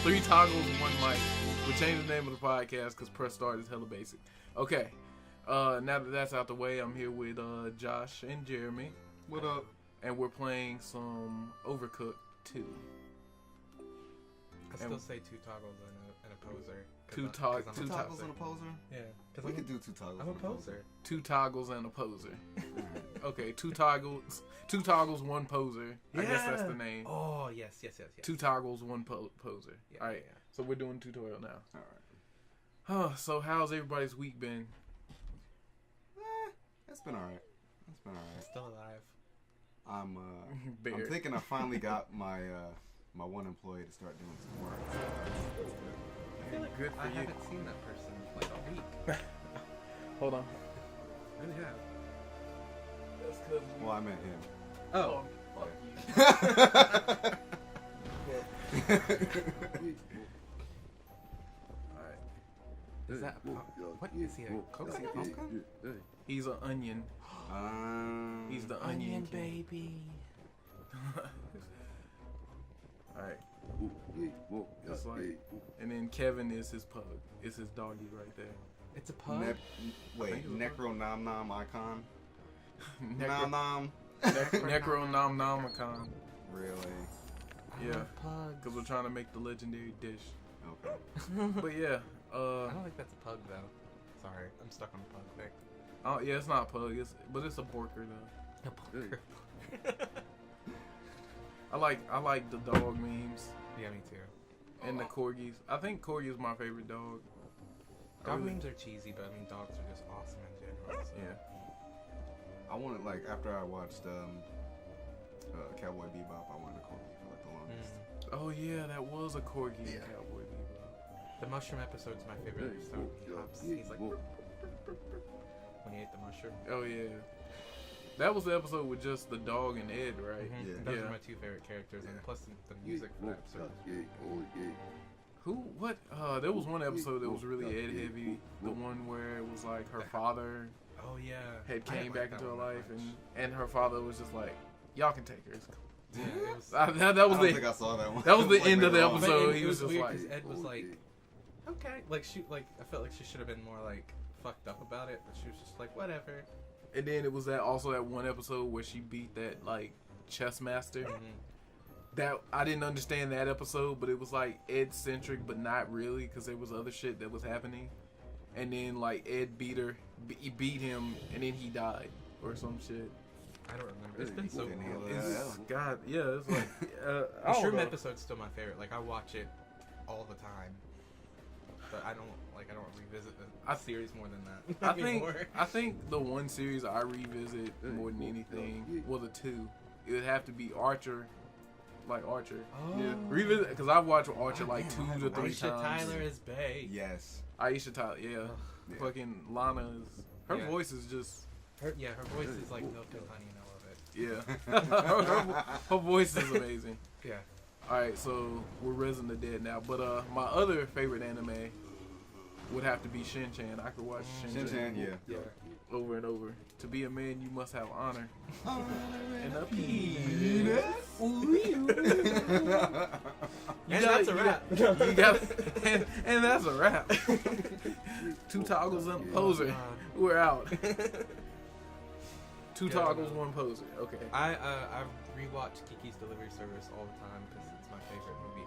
Three toggles, one mic. We changed the name of the podcast because press start is hella basic. Okay. Now that that's out the way, I'm here with Josh and Jeremy. What up? And we're playing some Overcooked 2. I still say two toggles and a poser. Two toggles and a poser? Yeah. We could do two toggles. I'm a poser. Two toggles and a poser. Okay, two toggles, one poser. I guess that's the name. Oh, yes. Two toggles, one poser. Yeah, All right, yeah. so we're doing tutorial now. All right. So how's everybody's week been? It's been alright. Still alive. I'm thinking I finally got my my one employee to start doing some work. I feel like Good for I you. haven't seen that person like a week. Hold on. I really have. That's because Well, I meant him. Oh. fuck you. All right. Is that what is he? A coconut? He's an onion. He's the onion king. baby. Alright. It's like, and then Kevin is his pug. It's his doggy right there. It's a pug. Necro Nom Nom Icon. Necro Nom Nom. Nom Nomicon. Really? Yeah. Pugs. Because we're trying to make the legendary dish. Okay. But yeah. I don't think that's a pug though. Sorry, I'm stuck on the pug thing. Oh yeah, it's not a pug. But it's a porker though. A pug. I like the dog memes Yeah, me too. and the corgis. I think corgi is my favorite dog. Dog memes are cheesy, but I mean dogs are just awesome in general. So. Yeah. I wanted, like, after I watched Cowboy Bebop, I wanted a corgi for like the longest. Oh yeah, that was a corgi. Yeah. Cowboy Bebop. The mushroom episode's my favorite episode. He's like when he ate the mushroom. Oh yeah. That was the episode with just the dog and Ed, right? Mm-hmm. Yeah. Those Yeah. are my two favorite characters, and plus the music for that episode. Who? What? There was one episode that was really Ed heavy. The one where it was like her father Oh yeah. had I came didn't back like into her that one life, that much. and her father was just like, "Y'all can take her." It's cool. Yeah, it was. That I was don't the think I saw that one. that was the Like, end of the later on. episode. But He it was just weird like, 'cause Ed was like, okay, I felt like she should have been more like fucked up about it, but she was just like, whatever. and then it was that one episode where she beat that like chess master. Mm-hmm. That I didn't understand that episode, but it was like Ed centric, but not really, because there was other shit that was happening. And then like Ed beat him, and then he died or some shit. I don't remember. It's been so Didn't long. hear It's, God, yeah, it's like The I don't Shroom know. episode's still my favorite. Like I watch it all the time, but I don't revisit the series more than that. I think the one series I revisit more than anything, well, the two, it would have to be Archer. Like Archer. Oh. Yeah. Revisit, because I've watched Archer like 2 to 3 Aisha times. Tyler is bae. Yes. Aisha Tyler, yeah. Yeah. Fucking Lana is, her Yeah. voice is just, Her voice is like milk and honey, and I love it. yeah. her voice is amazing. Yeah. Alright, so we're Resin the Dead now. But my other favorite anime would have to be Shin-Chan. I could watch Shin-Chan, Shin-Chan, yeah. over and over. To be a man, you must have honor. And a penis. That's a wrap. You got, and that's a wrap. Two toggles and a poser. God. We're out. Two Yeah, toggles, no. one poser. Okay. I rewatch Kiki's Delivery Service all the time because it's my favorite movie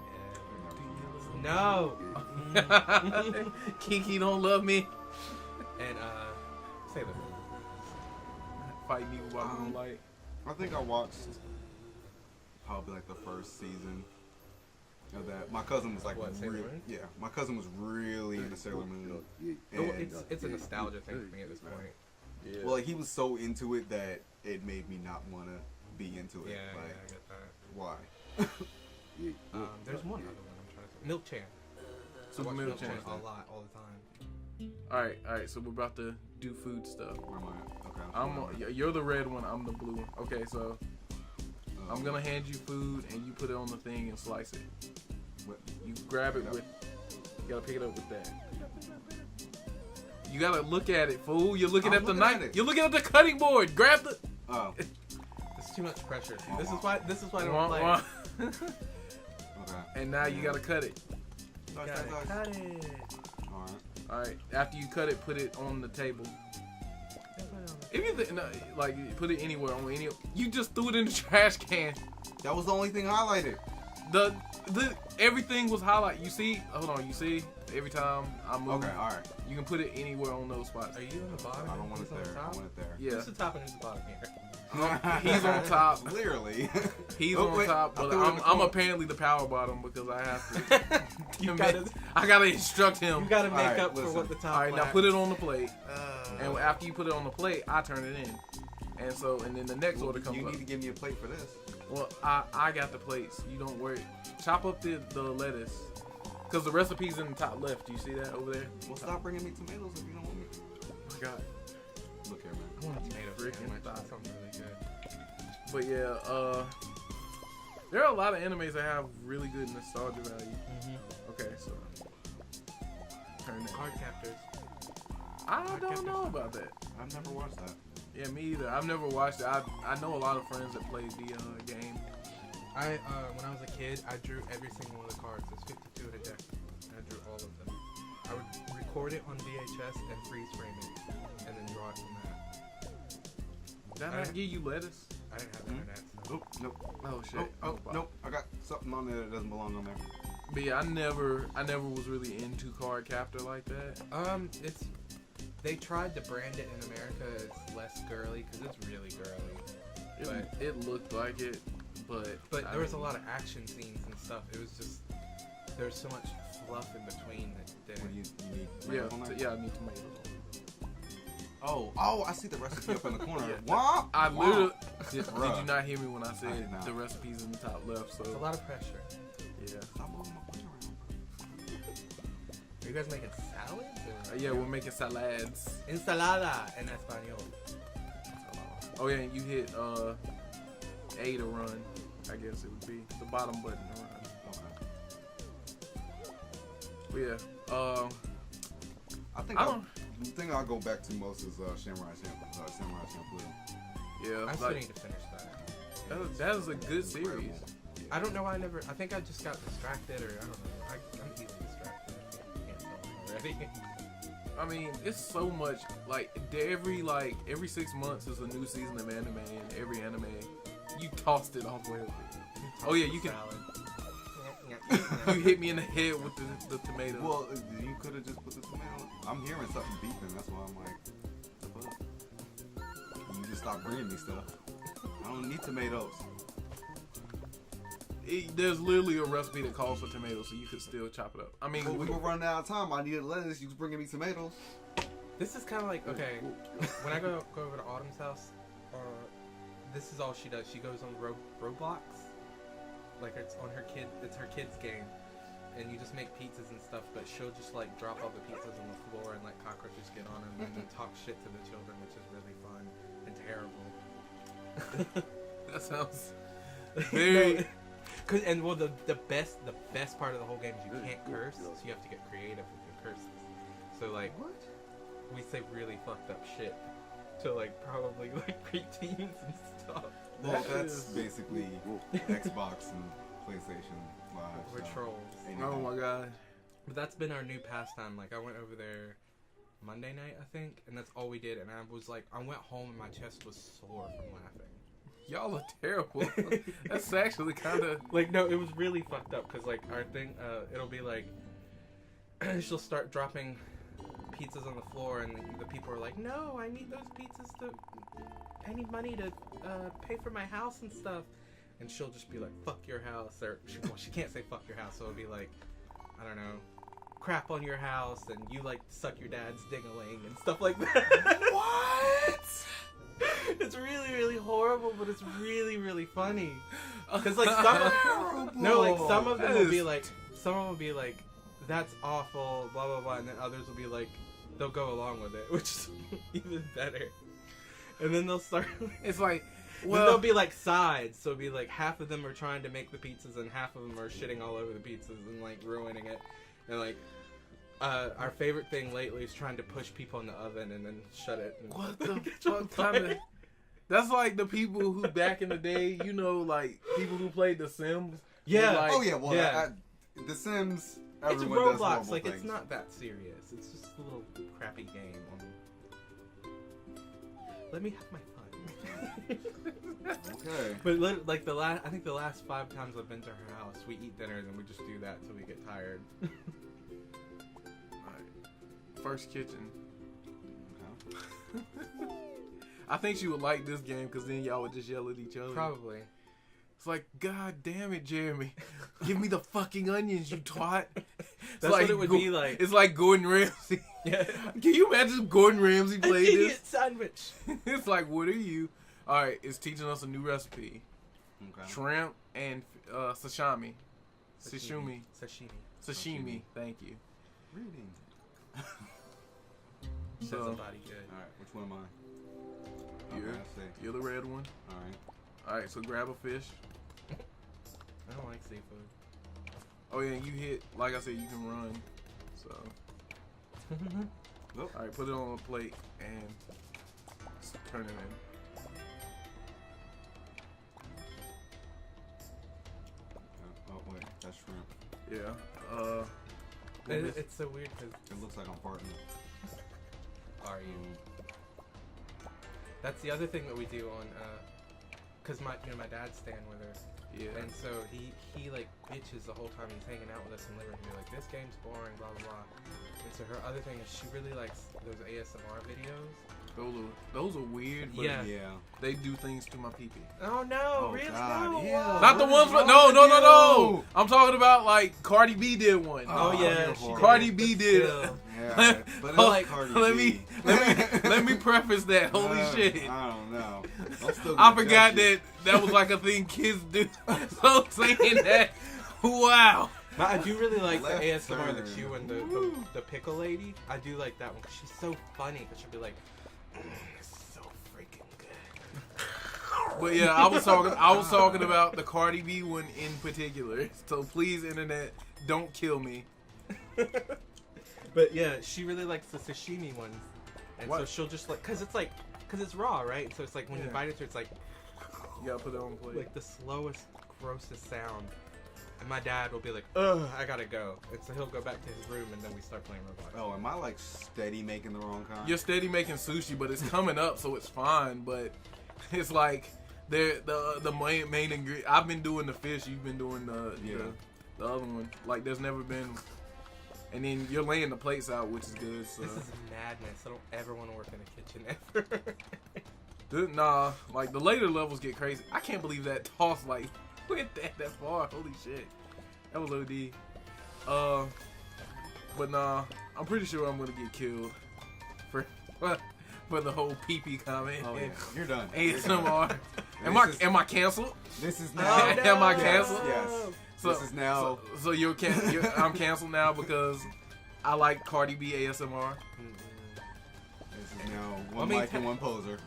ever. No. Kiki don't love me. And say that. Fight me by moonlight. I think I watched probably like the first season of that. My cousin was like, What, Sailor Moon? yeah, my cousin was really into Sailor Moon. Well, And, it's a nostalgia thing for me at this point. Yeah. well, like, he was so into it that it made me not want to be into it. Yeah, like, I get that. why? There's one other one I'm trying to say. Milk Chan. Super I watch Milk Chan. a lot, all the time. Alright, so we're about to do food stuff. Where am I at? Okay. You're the red one, I'm the blue one. Okay, so I'm gonna hand you food and you put it on the thing and slice it. What? You grab it with, you gotta pick it up with that. You gotta look at it, fool. You're looking I'm at the looking at knife. it. You're looking at the cutting board. Grab the. Oh. It's too much pressure. This is why I don't Wah, play. wah. Okay. And now you gotta cut it. Cut it. All All right. After you cut it, put it on the table. If you like, put it anywhere on any. You just threw it in the trash can. That was the only thing highlighted. The everything was highlighted. You see? Hold on. You see? Every time I move. Okay. All right. You can put it anywhere on those spots. Are you on the bottom? I don't want it Who's on there. the I top? want it there. Yeah. Who's the top and who's the bottom here? He's on top. Clearly. He's Oh, on wait, top, I but threw it in the I'm corner. apparently the power bottom because I have to. You I gotta instruct him. You gotta make Alright, up for listen. what the top. All right, now lacks. put it on the plate, Uh, and after you put it on the plate, I turn it in, and then the next order comes You up. need to give me a plate for this. Well, I got the plates. You don't worry. Chop up the lettuce, cause the recipe's in the top left. Do you see that over there? Well, stop bringing me tomatoes if you don't want me. Oh my God. Look here, man. I want a tomato Freaking sandwich. thought. That sounds really good. But yeah, there are a lot of animes that have really good nostalgia value. Okay, so turn that. Card captors. I don't know about that. I've never watched that. Yeah, me either. I've never watched it. I know a lot of friends that played the game. When I was a kid, I drew every single one of the cards. There's 52 in a deck. And I drew all of them. I would record it on VHS and freeze frame it, and then draw it from that. Did that not give you lettuce? I didn't have internet. So. Nope, nope. Oh shit. Nope. I got something on there that doesn't belong on there. But yeah, I never was really into Card Captor like that. They tried to brand it in America as less girly because it's really girly. It looked like it, but there was a lot of action scenes and stuff. It was just there was so much fluff in between that What didn't. do you need? Yeah, tomatoes on there? yeah, I need tomatoes. Oh, I see the recipe up in the corner. Yeah. Wow. I literally did Bruh. you not hear me when I I said did not. the recipe's in the top left? So It's a lot of pressure. yeah, Stop moving my plate around. Are you guys making salads? Or? yeah, we're making salads. Ensalada en español. Oh yeah, and you hit A to run. I guess it would be the bottom button to run. Okay. But yeah, I think I'll go back to most is Samurai Champloo. yeah, I still like, need to finish that. that is a good series. Incredible. I don't know why I think I just got distracted or I don't know. I'm easily distracted. I can't tell already. I mean, it's so much. Like every 6 months is a new season of anime, and every anime you tossed it all the way over. Oh yeah, you can. You hit me in the head with the tomato. Well, you could have just put the tomato. I'm hearing something beeping. That's why I'm like, the fuck? You just stop bringing me stuff. I don't need tomatoes. There's literally a recipe that calls for tomatoes, so you could still chop it up. I mean, Well, we were running out of time. I needed lettuce. You was bringing me tomatoes. This is kind of like, okay, when I go over to Autumn's house, this is all she does. She goes on Roblox, like it's her kid's game, and you just make pizzas and stuff, but she'll just like drop all the pizzas on the floor and let cockroaches get on them and then talk shit to the children, which is really fun and terrible. that sounds very. The best part of the whole game is you can't curse, so you have to get creative with your curses. So like, What? we say really fucked up shit to like probably like preteens and stuff. Well, That that's is- basically Xbox and PlayStation Live. We're so trolls. anything. Oh my god. But that's been our new pastime. Like I went over there Monday night, I think, and that's all we did. And I went home and my chest was sore from laughing. Y'all are terrible. That's actually kind of. Like no, it was really fucked up because like our thing, it'll be like she'll start dropping pizzas on the floor, and the people are like, "No, I need those pizzas I need money to pay for my house and stuff." And she'll just be like, "Fuck your house," or she can't say "fuck your house," so it'll be like, I don't know, crap on your house, and you like suck your dad's ding-a-ling and stuff like that. What? It's really, really horrible, but it's really, really funny. Cause like some of them will be like, that's awful, blah blah blah, and then others will be like, they'll go along with it, which is even better. And then they'll start. It's like, Well, there'll be like sides, so it'll be like half of them are trying to make the pizzas and half of them are shitting all over the pizzas and like ruining it. And like our favorite thing lately is trying to push people in the oven and then shut it. And what the fuck kind of? That's like the people who back in the day, you know, like people who played The Sims, Yeah. Like, Oh yeah, well, Yeah. The Sims. It's Everyone does Roblox. horrible Like things. it's not that serious. It's just a little crappy game. Let me have my fun. Okay. But like I think the last 5 times I've been to her house, we eat dinner and then we just do that until we get tired. Alright. First kitchen. Okay. I think she would like this game because then y'all would just yell at each other. Probably. It's like, God damn it, Jeremy. Give me the fucking onions, you twat. It's That's like what it would be like. It's like Gordon Ramsay. Yeah. Can you imagine if Gordon Ramsay played Idiot this? sandwich. It's like, what are you? Alright, it's teaching us a new recipe. Okay. Shrimp and sashimi. Sashimi. Sashimi. Thank you. Reading. Says So, somebody good. All right. Which one am I? You're- Okay, I see. you're the red one. All right. Alright, so grab a fish. I don't like seafood. Oh yeah, you hit, like I said, you can run. So, Nope. alright, put it on a plate and turn it in. Oh wait, that's shrimp. Yeah. It's so weird because It looks like I'm farting. are you? That's the other thing that we do on, cause my dad's staying with her, Yeah. and so he like bitches the whole time he's hanging out with us and living here, like this game's boring, blah blah blah. And so her other thing is she really likes those ASMR videos. Those are weird, but Yeah. Yeah. they do things to my pee. Oh no, Oh, really? God, No. ew. Whoa. Not the what ones is with wrong no. with you? I'm talking about like Cardi B did one. Oh, I'm yeah, here she for it. Cardi did, B but did. still. Yeah. But Oh, it's Cardi let B. let me preface that. Holy shit. I don't know. I'm still I gonna forgot judge you. that was like a thing kids do. So saying that, wow. But I do really like the Left ASMR turn. that you and the pickle lady. I do like that one because she's so funny. Because she'll be like, it's so freaking good. But yeah, I was talking about the Cardi B one in particular. So please, internet, don't kill me. But yeah, she really likes the sashimi ones, and so What? she'll just like, cause it's raw, right? So it's like when you Yeah. bite into it, it's like You gotta put it on the plate. the slowest, grossest sound. And my dad will be like, ugh, I gotta go. And so he'll go back to his room, and then we start playing Roblox. Oh, am I like steady making the wrong kind? You're steady making sushi, but it's coming up, so it's fine. But it's like the main ingredient. I've been doing the fish. You've been doing the other one. Like there's never been. And then you're laying the plates out, which is good. So This is madness. I don't ever want to work in a kitchen ever. nah, like the later levels get crazy. I can't believe that toss like went that far. Holy shit, that was OD. But nah, I'm pretty sure I'm gonna get killed for the whole pee comment. Oh yeah, you're done. ASMR. This is- Am I canceled? This is Oh, now. no. Am I canceled? Yes. So, This is now. So I'm canceled now because I like Cardi B ASMR. This is now I one mean, mic and one poser.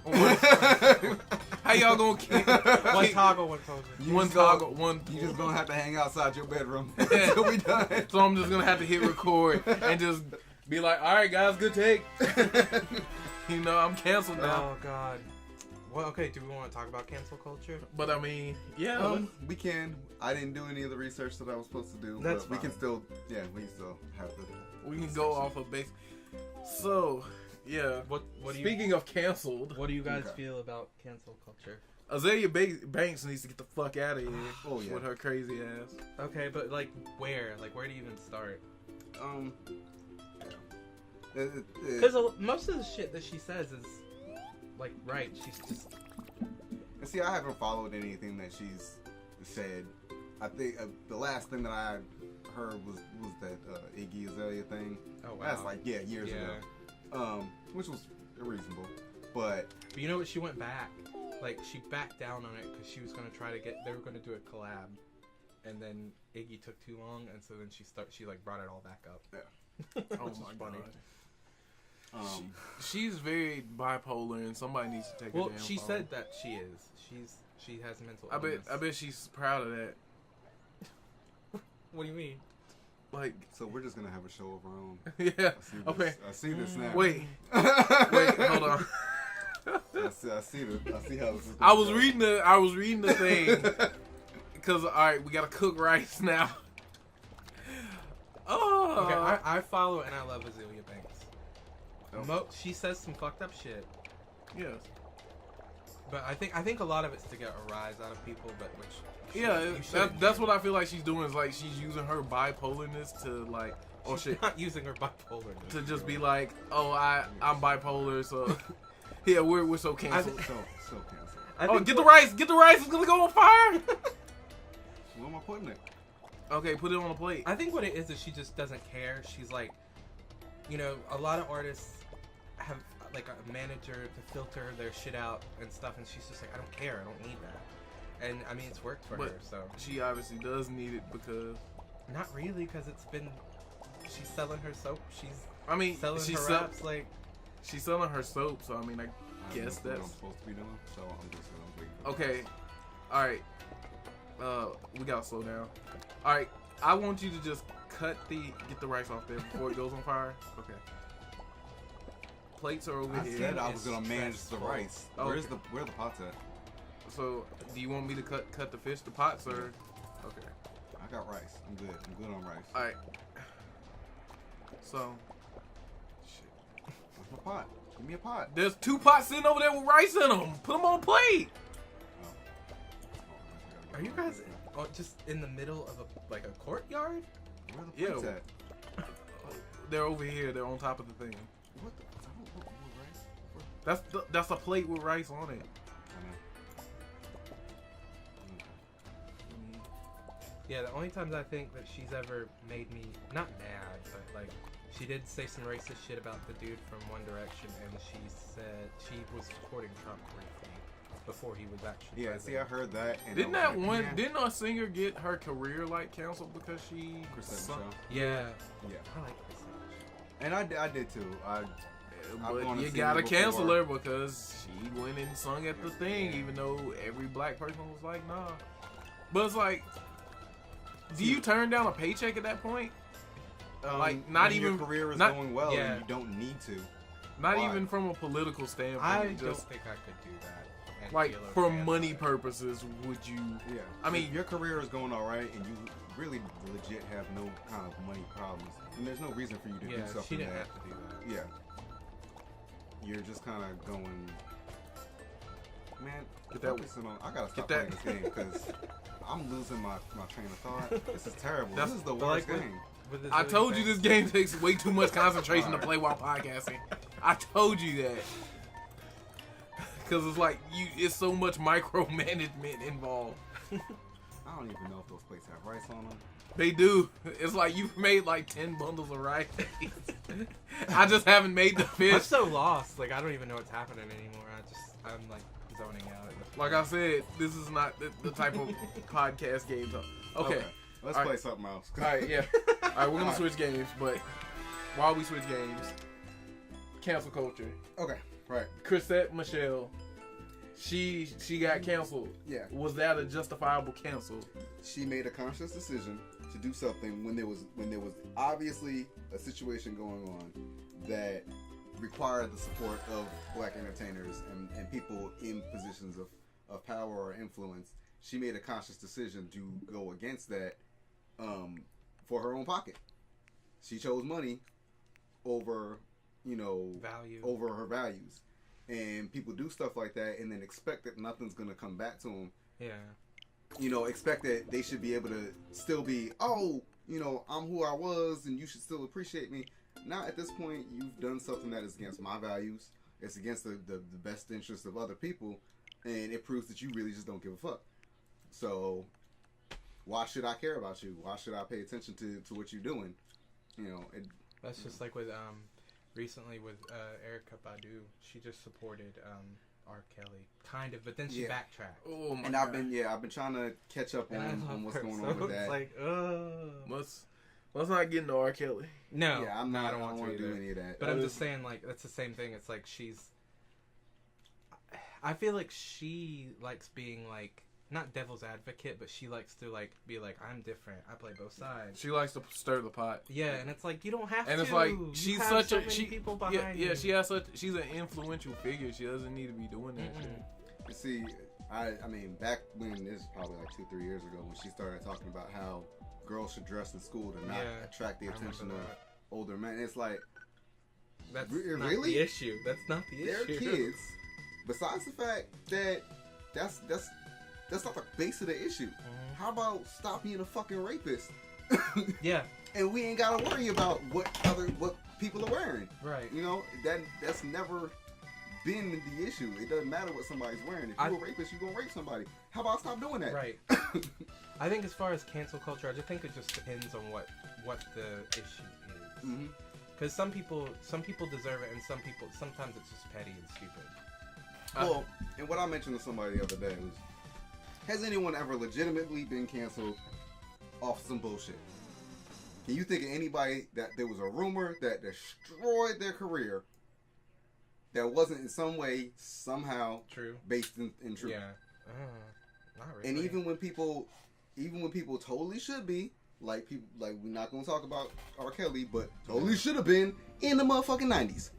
How y'all gonna keep One toggle, one poser. one toggle, one? You just gonna have to hang outside your bedroom Yeah. until we done. So I'm just gonna have to hit record and just be like, all right, guys, good take. You know, I'm canceled now. Oh God. Well, okay. Do we want to talk about cancel culture? But I mean, yeah. We can. I didn't do any of the research that I was supposed to do. That's but we can fine. still. Yeah, we can still have the. We can go off of base. So, yeah. What do you Speaking of canceled, What do you guys Okay. feel about cancel culture? Azalea Banks needs to get the fuck out of here Oh, yeah. with her crazy ass. Okay, but like where? Like where do you even start? Because most of the shit that she says is like right. She's just And see, I haven't followed anything that she's said. I think the last thing that I heard was that Iggy Azalea thing. oh wow. That's like years ago. Which was reasonable, but But you know what? She went back. Like she backed down on it because she was gonna try to get. They were gonna do a collab, and then Iggy took too long, and so then she like brought it all back up. Oh Which is my funny. god. She's very bipolar, and somebody needs to take her Well, damn she phone. said that she is. She has mental. I illness. bet she's proud of that. What do you mean? Like, so we're just gonna have a show of our own. yeah. I see this, Okay. I see this now. Wait, hold on. I see how this is. I was reading the thing Cause all right, we gotta cook rice now. Oh. Okay, I follow and I love Azealia Banks. She says some fucked up shit. Yes. But I think a lot of it's to get a rise out of people, but that's what I feel like she's doing is like she's using her bipolarness to like she's not using her bipolarness to just be like, oh I'm bipolar, so yeah we're so canceled. So canceled. Get the rice, it's gonna go on fire. Where am I putting it? Okay, put it on a plate. I think what it is she just doesn't care. She's like, you know, a lot of artists have like a manager to filter their shit out and stuff, and she's just like, I don't care, I don't need that. And I mean, it's worked for her, so she obviously does need it because not really, because she's selling her soap. Selling she's her raps, like she's selling her soap. So I mean, I guess what that's I'm supposed to be doing. So I'm just gonna wait. Okay, all right. We gotta slow down. All right, I want you to just get the rice off there before it goes on fire. Okay. Plates are over I here. said I was gonna manage the rice. Oh, Where the pots at? So, do you want me to cut the fish, the pots, or? Okay. I got rice. I'm good. I'm good on rice. All right. So, shit. Where's my pot? Give me a pot. There's 2 pots sitting over there with rice in them. Put them on a plate. Are you guys just in the middle of a courtyard? Where the plates at? They're over here. They're on top of the thing. What rice? That's a plate with rice on it. Yeah, the only times I think that she's ever made me not mad, but like she did say some racist shit about the dude from One Direction, and she said she was supporting Trump briefly before he was actually president. See, I heard that. And Didn't our singer get her career like canceled because she? Yeah. I like Chris Michelle. And I did too. But you gotta cancel her because she went and sung at the thing, even though every black person was like, nah. But it's like, do you turn down a paycheck at that point? Like, not even your career is going well, yeah. and you don't need to. Not even from a political standpoint. I don't think I could do that. And like, for money purposes, would you? Yeah. I mean, if your career is going all right, and you really legit have no kind of money problems, and there's no reason for you to do something. She didn't have to do that. Yeah. You're just kind of going, man. I gotta stop playing this game because I'm losing my train of thought. This is terrible. This is the worst game. I told you this game takes way too much concentration to play while podcasting. I told you that. Because it's like, it's so much micromanagement involved. I don't even know if those plates have rice on them. They do. It's like you've made like 10 bundles of rice. I just haven't made the fish. I'm so lost. Like, I don't even know what's happening anymore. I'm like zoning out. Like I said, this is not the type of podcast game. Okay. Let's play something else. Alright, yeah. Alright, we're gonna switch games, but while we switch games, cancel culture. Okay, right. Chrisette Michelle, she got canceled. Yeah. Was that a justifiable cancel? She made a conscious decision to do something when there was obviously a situation going on that required the support of black entertainers and people in positions of power or influence. She made a conscious decision to go against that for her own pocket. She chose money over, over her values. And people do stuff like that and then expect that nothing's going to come back to them. Yeah. Expect that they should be able to still be, I'm who I was and you should still appreciate me. Now, at this point, you've done something that is against my values. It's against the best interest of other people. And it proves that you really just don't give a fuck. So, why should I care about you? Why should I pay attention to what you're doing? That's just like with recently with Erykah Badu. She just supported R. Kelly, kind of, but then she backtracked. Oh my God. I've been trying to catch up on what's going on with that. It's like, let's not get into R. Kelly. No, yeah, I don't want to do any of that. But I'm just saying, like, that's the same thing. It's like I feel like she likes being like, not devil's advocate, but she likes to like be like, I'm different. I play both sides. She likes to stir the pot. Yeah, and it's like you don't have to. And it's like she's such a people behind you. she's an influential figure. She doesn't need to be doing that shit. See, I mean, back when, this is probably like 2-3 years ago, when she started talking about how girls should dress in school to not attract the attention of older men. It's like, that's really? not the issue. That's not the issue. They're kids. Besides the fact that that's not the base of the issue. How about stop being a fucking rapist? Yeah. And we ain't gotta worry about what people are wearing. Right. You know, that's never been the issue. It doesn't matter what somebody's wearing. If you're a rapist, you're gonna rape somebody. How about stop doing that? Right. I think as far as cancel culture, I just think it just depends on what the issue is. Because some people deserve it, and sometimes it's just petty and stupid. Well, and what I mentioned to somebody the other day was, has anyone ever legitimately been canceled off some bullshit? Can you think of anybody that there was a rumor that destroyed their career that wasn't in some way, somehow true, based in truth? Yeah. Not really. And even when people totally should be, like we're not gonna talk about R. Kelly, but totally should have been in the motherfucking 90s.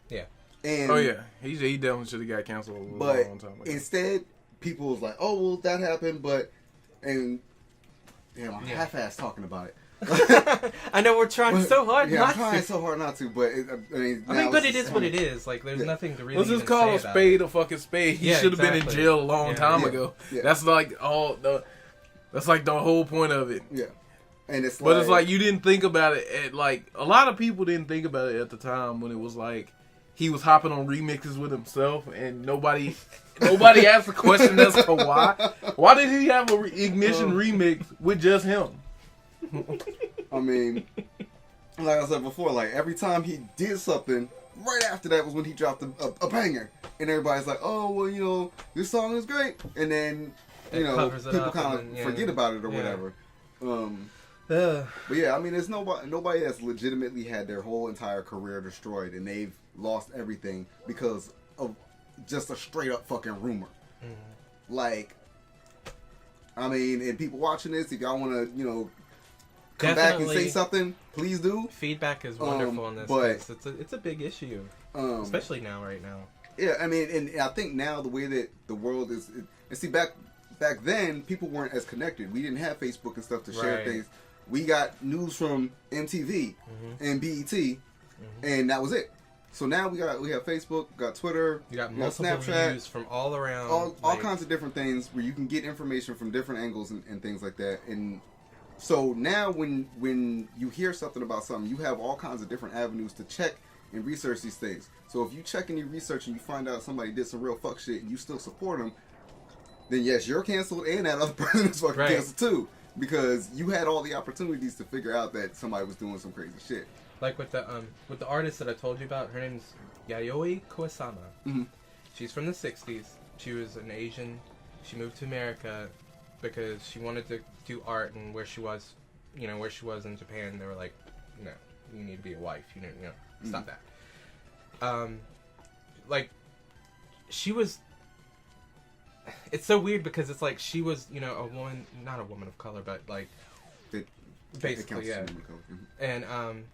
Yeah. And he definitely should have got canceled a long time ago. Instead, people was like, "Oh, well, that happened," I'm half-assed talking about it. I know we're trying so hard not to. I'm trying so hard not to, but but it is what it is. Like, there's nothing to really. Let's just call a spade a fucking spade. He should have been in jail a long time ago. Yeah. That's like the whole point of it. Yeah, and it's like you didn't think about it a lot of people didn't think about it at the time when it was like he was hopping on remixes with himself and nobody asked a question as to why. Why did he have a Ignition remix with just him? I mean, like I said before, like every time he did something, right after that was when he dropped a banger, and everybody's like, "Oh, well, you know, this song is great," and then people kind of forget about it or whatever. But yeah, I mean, there's nobody that's legitimately had their whole entire career destroyed and they've lost everything because of just a straight up fucking rumor. Like, I mean, and people watching this, if y'all want to, come back and say something, please do. Feedback is wonderful on this, but it's a big issue, especially right now. Yeah, I mean, and I think now the way that the world is, and see, back then people weren't as connected. We didn't have Facebook and stuff to share things. We got news from MTV and BET, and that was it. So now we have Facebook, we got Twitter, you got multiple Snapchat, views from all around, all kinds of different things where you can get information from different angles and things like that. And so now when you hear something about something, you have all kinds of different avenues to check and research these things. So if you check and you research and you find out somebody did some real fuck shit and you still support them, then yes, you're canceled and that other person is fucking canceled too. Because you had all the opportunities to figure out that somebody was doing some crazy shit. Like with the artist that I told you about, her name's Yayoi Kuwasama. Mm-hmm. She's from the 60s. She was an Asian. She moved to America because she wanted to do art, and where she was in Japan, they were like, no, you need to be a wife. You know, stop that. Like, she was. It's so weird because it's like she was, a woman, not a woman of color, but like, basically, yeah. And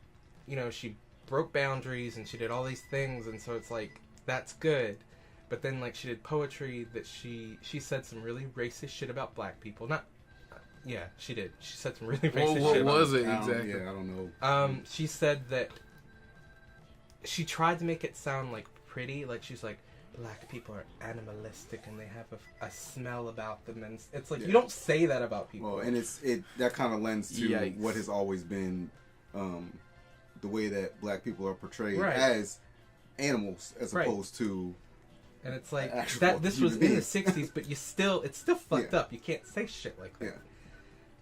she broke boundaries and she did all these things, and so it's like that's good. But then like she did poetry that she said some really racist shit about black people. She did. She said some really racist shit. What was it exactly? I don't know. She said that she tried to make it sound like pretty, like she's like, black people are animalistic and they have a smell about them, and it's like you don't say that about people. Well, and that kind of lends to what has always been the way that black people are portrayed as animals as opposed to. And it's like that. This was in the '60s, but it's still fucked up. You can't say shit like that. Yeah.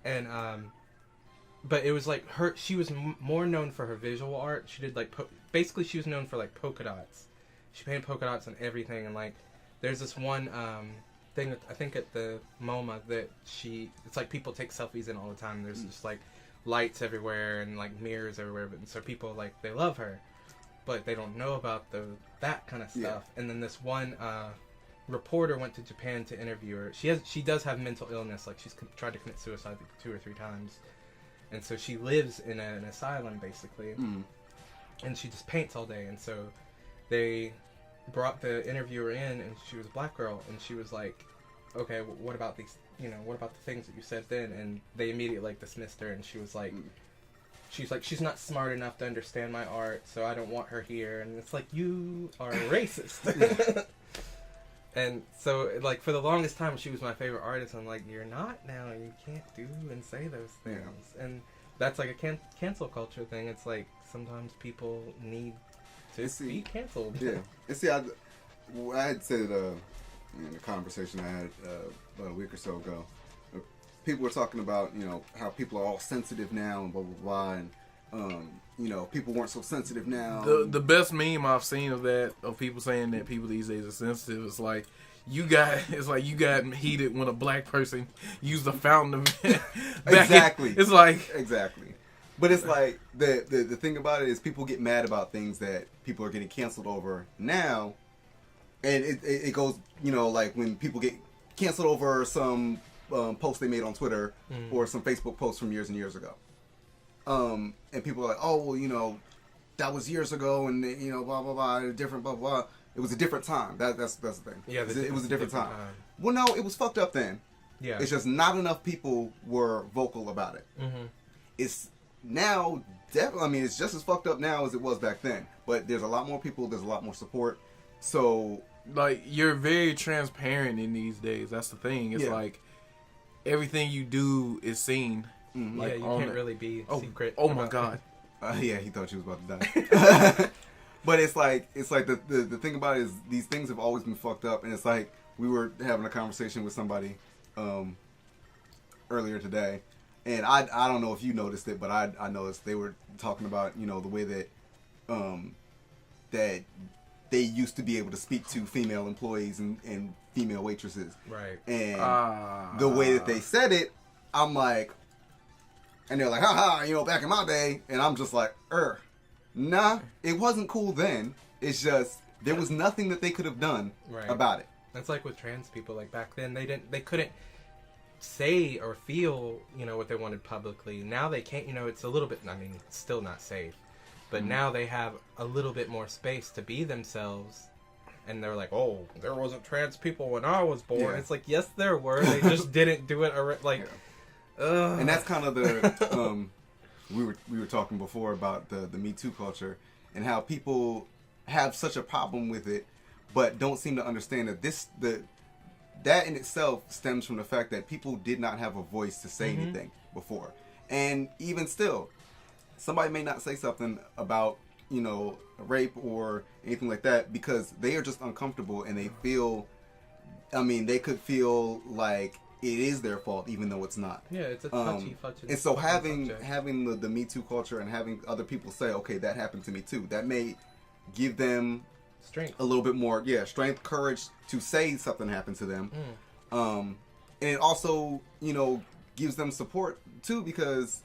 And but it was like she was more known for her visual art. She did like basically she was known for like polka dots. She painted polka dots on everything, and like, there's this one thing that I think at the MoMA that it's like people take selfies in all the time. There's just like lights everywhere and like mirrors everywhere, but so people like they love her, but they don't know about that kind of stuff. Yeah. And then this one reporter went to Japan to interview her. She does have mental illness. Like she's tried to commit suicide 2 or 3 times, and so she lives in an asylum basically, and she just paints all day. And so they brought the interviewer in, and she was a black girl, and she was like, okay, what about these, what about the things that you said then? And they immediately like dismissed her, and she was like, she's not smart enough to understand my art, so I don't want her here. And it's like, you are a racist. And so, like, for the longest time, she was my favorite artist. I'm like, you're not now. You can't do and say those things. Yeah. And that's like a cancel culture thing. It's like, sometimes people need to be canceled. Yeah. And see, I had said in a conversation I had about a week or so ago, people were talking about, how people are all sensitive now and blah, blah, blah. And, people weren't so sensitive now. The best meme I've seen of that, of people saying that people these days are sensitive, is like, you got heated when a black person used a fountain of Exactly. It's like... Exactly. But it's like, the thing about it is people get mad about things that people are getting canceled over now. And it goes, like when people get canceled over some post they made on Twitter or some Facebook posts from years and years ago. And people are like, oh, well, that was years ago, and blah blah blah, different blah blah. It was a different time. That's the thing. Yeah, it was a different time. Well, no, it was fucked up then. Yeah, it's just not enough people were vocal about it. Mm-hmm. It's now definitely. I mean, it's just as fucked up now as it was back then. But there's a lot more people. There's a lot more support. So, like, you're very transparent in these days. That's the thing. It's like everything you do is seen. Mm-hmm. Like, you can't really be secret. Oh my god. Yeah, he thought she was about to die. But it's like the thing about it is these things have always been fucked up, and it's like we were having a conversation with somebody earlier today, and I don't know if you noticed it, but I noticed they were talking about the way that that they used to be able to speak to female employees and female waitresses, right? And the way that they said it, I'm like. And they're like, haha, back in my day. And I'm just like, nah, it wasn't cool then. It's just, there was nothing that they could have done about it. That's like with trans people. Like back then, they couldn't say or feel, what they wanted publicly. Now they can't, it's a little bit, it's still not safe. But now they have a little bit more space to be themselves. And they're like, oh, there wasn't trans people when I was born. Yeah. It's like, yes, there were. They just didn't do it. And that's kind of the we were talking before about the Me Too culture and how people have such a problem with it, but don't seem to understand that that in itself stems from the fact that people did not have a voice to say anything before, and even still, somebody may not say something about rape or anything like that because they are just uncomfortable and they feel. I mean, they could feel like. It is their fault, even though it's not. Yeah, it's a touchy. And so having the Me Too culture and having other people say, okay, that happened to me too, that may give them strength, a little bit more, strength, courage to say something happened to them. And it also, gives them support too because,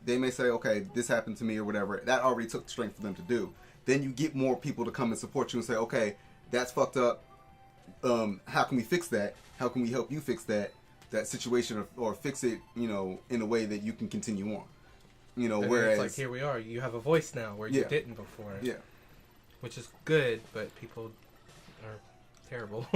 they may say, okay, this happened to me or whatever. That already took strength for them to do. Then you get more people to come and support you and say, okay, that's fucked up. How can we fix that? How can we help you fix that situation or fix it, in a way that you can continue on? And whereas it's like, here we are. You have a voice now where you didn't before. Yeah. Which is good, but people are terrible.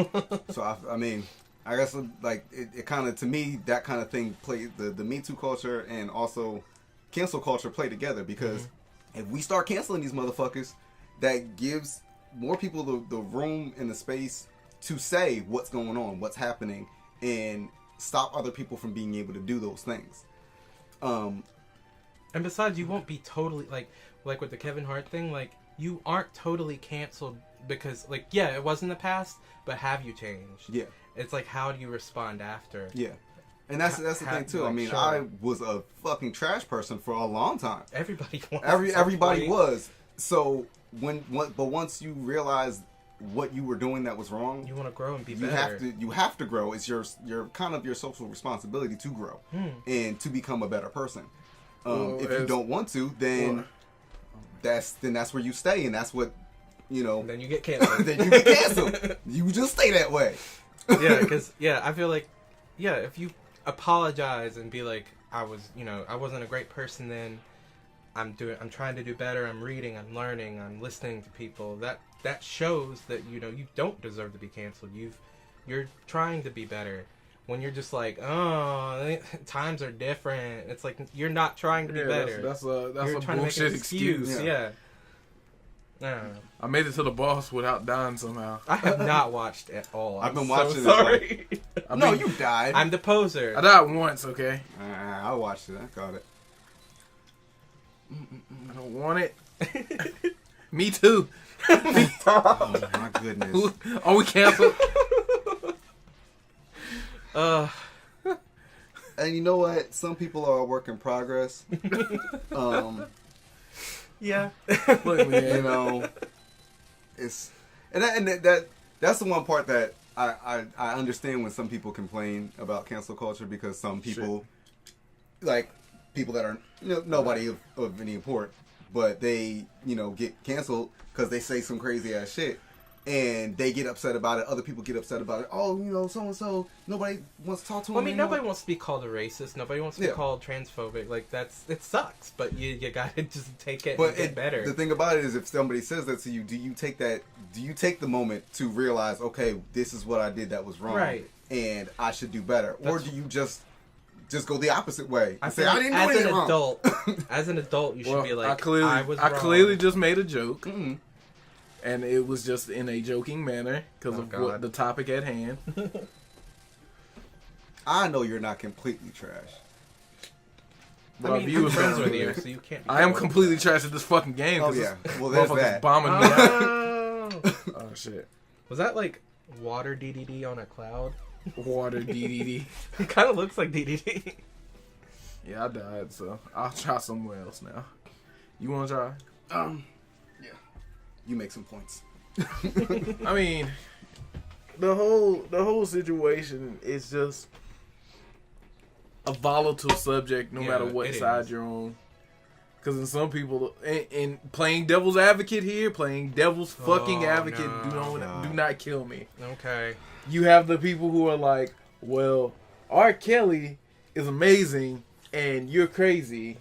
So I mean, I guess like it kind of, to me, that kind of thing played the Me Too culture and also cancel culture play together because if we start canceling these motherfuckers, that gives more people the room and the space to say what's going on, what's happening, and stop other people from being able to do those things. And besides, you won't be totally like with the Kevin Hart thing. Like, you aren't totally canceled because, like, yeah, it was in the past, but have you changed? Yeah. It's like, how do you respond after? Yeah. And that's the thing too. I mean, sure. I was a fucking trash person for a long time. Everybody was. Everybody was. So but once you realize what you were doing that was wrong, you want to grow and be better. You have to grow. It's your kind of your social responsibility to grow and to become a better person. If you don't want to, then that's where you stay, and that's what Then you get canceled. Then you get canceled. You just stay that way. Yeah, because I feel like if you apologize and be like, I wasn't a great person then. I'm trying to do better. I'm reading. I'm learning. I'm listening to people. That shows that you don't deserve to be canceled. You've you're trying to be better. When you're just like, oh, times are different. It's like you're not trying to be better. That's you're a trying bullshit to make an excuse. Yeah. I don't know. I made it to the boss without dying somehow. I have not watched at all. I've been so watching it. sorry. No, you died. I'm the poser. I died once, okay? I watched it. I got it. I don't want it. Me too. Oh my goodness. Are we canceled? And you know what? Some people are a work in progress. Yeah. Look, man. You know, it's that's the one part that I understand when some people complain about cancel culture, because some people, like people that are nobody of any import, but they get canceled because they say some crazy ass shit. And they get upset about it. Other people get upset about it. Oh, so and so. Nobody wants to talk to them. Well, I mean, anymore. nobody wants to be called a racist. Nobody wants to be called transphobic. Like it sucks. But you gotta just take it and get better. The thing about it is, if somebody says that to you, do you take the moment to realize, okay, this is what I did that was wrong, right? And I should do better, or do you just go the opposite way and say, like I didn't do anything wrong? As an adult, you should be like, I clearly just made a joke. Mm-hmm. And it was just in a joking manner because of what the topic at hand. I know you're not completely trash. But I mean, I'm friends with you, so you can't. I am completely trash at this fucking game. Oh yeah, well there's that. Bombing me out. Oh shit! Was that like water DDD on a cloud? Water DDD. It kind of looks like DDD. Yeah, I died, so I'll try somewhere else now. You want to try? You make some points. I mean, the whole situation is just a volatile subject, no matter what side you're on. Because in some people, and playing devil's advocate here, playing devil's fucking advocate, do not kill me. Okay. You have the people who are like, well, R. Kelly is amazing, and you're crazy.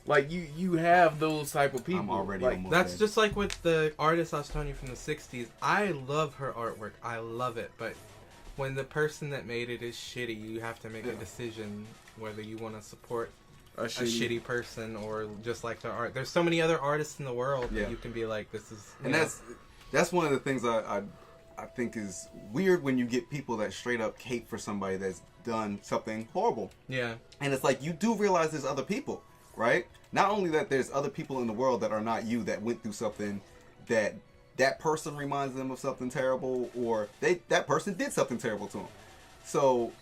Like, you have those type of people. I'm already like, that's there. Just like with the artist I was telling you from the 60s. I love her artwork. I love it. But when the person that made it is shitty, you have to make a decision whether you want to support a shitty person or just like their art. There's so many other artists in the world that you can be like, this is... And that's one of the things I think is weird, when you get people that straight up hate for somebody that's done something horrible. Yeah. And it's like, you do realize there's other people. Right? Not only that there's other people in the world that are not you that went through something that person reminds them of something terrible, or that person did something terrible to them. So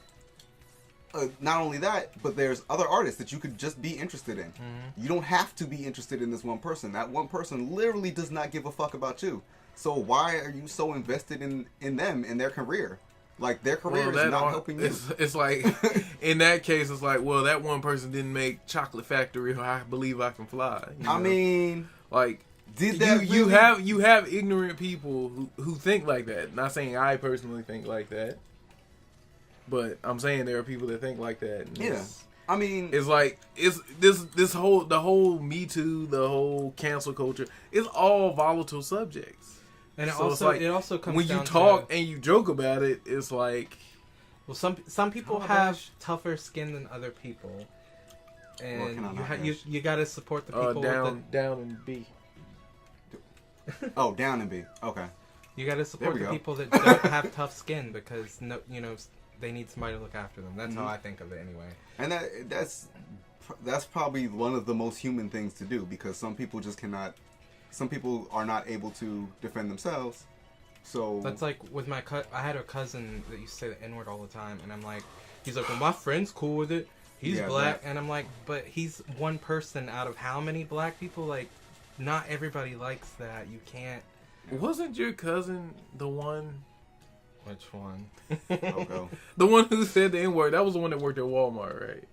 not only that, but there's other artists that you could just be interested in. Mm-hmm. You don't have to be interested in this one person. That one person literally does not give a fuck about you. So why are you so invested in them, in their career? Like, their career is not helping you. It's like, in that case, it's like, well, that one person didn't make Chocolate Factory, or I Believe I Can Fly. I mean, like, did that you have ignorant people who think like that. Not saying I personally think like that, but I'm saying there are people that think like that. Yeah, I mean, it's like the whole Me Too, the whole cancel culture, it's all volatile subjects. And it also comes when you talk and you joke about it, it's like, well, some people have tougher skin than other people, and you got to support the people down and B. Oh, down and B. Okay. You got to support the people that don't have tough skin, because they need somebody to look after them. That's how I think of it anyway. And that's probably one of the most human things to do, because some people just cannot. Some people are not able to defend themselves, so... That's like with I had a cousin that used to say the N-word all the time, and I'm like, he's like, well, my friend's cool with it, he's black, and I'm like, but he's one person out of how many black people? Like, not everybody likes that, you can't... Wasn't your cousin the one... Which one? Okay. The one who said the N-word, that was the one that worked at Walmart, right?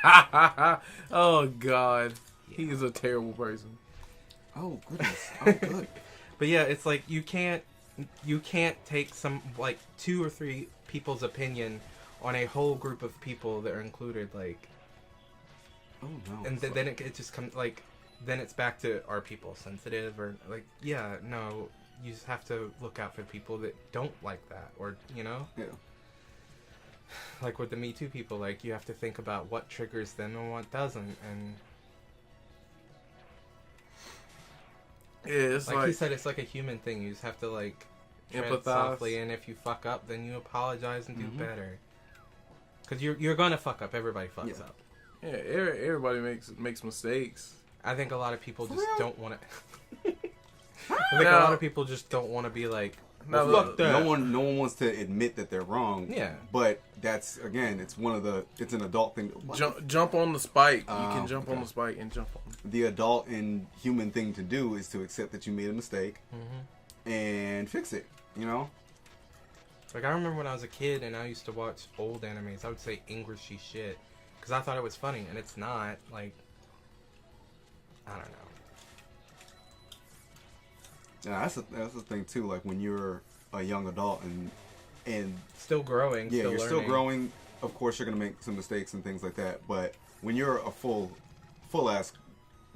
Yeah. Oh, God. He is a terrible person. Oh goodness! Oh good. But yeah, it's like you can't take some like 2 or 3 people's opinion on a whole group of people that are included. Like, oh no. And then it just comes like, then it's back to, are people sensitive or like, yeah, no, you just have to look out for people that don't like that, or Yeah. like with the Me Too people, like you have to think about what triggers them and what doesn't, and Yeah, it's like he said, it's like a human thing. You just have to like tread Empathize. softly, and if you fuck up, then you apologize and do better. Because you're gonna fuck up. Everybody fucks up. Yeah, everybody makes mistakes. I think a lot of people just real? don't want to. I think a lot of people just don't want to be like, No, fuck that. No one wants to admit that they're wrong. Yeah. But that's, again, it's an adult thing. Jump on the spike. You Oh, can jump on okay. the spike and jump on. The adult and human thing to do is to accept that you made a mistake and fix it, you know? Like, I remember when I was a kid and I used to watch old animes, I would say Englishy shit. Because I thought it was funny, and it's not. Like, I don't know. Yeah, that's the thing, too. Like, when you're a young adult and Still growing, yeah, still you're learning. still growing. Of course, you're going to make some mistakes and things like that. But when you're a full-ass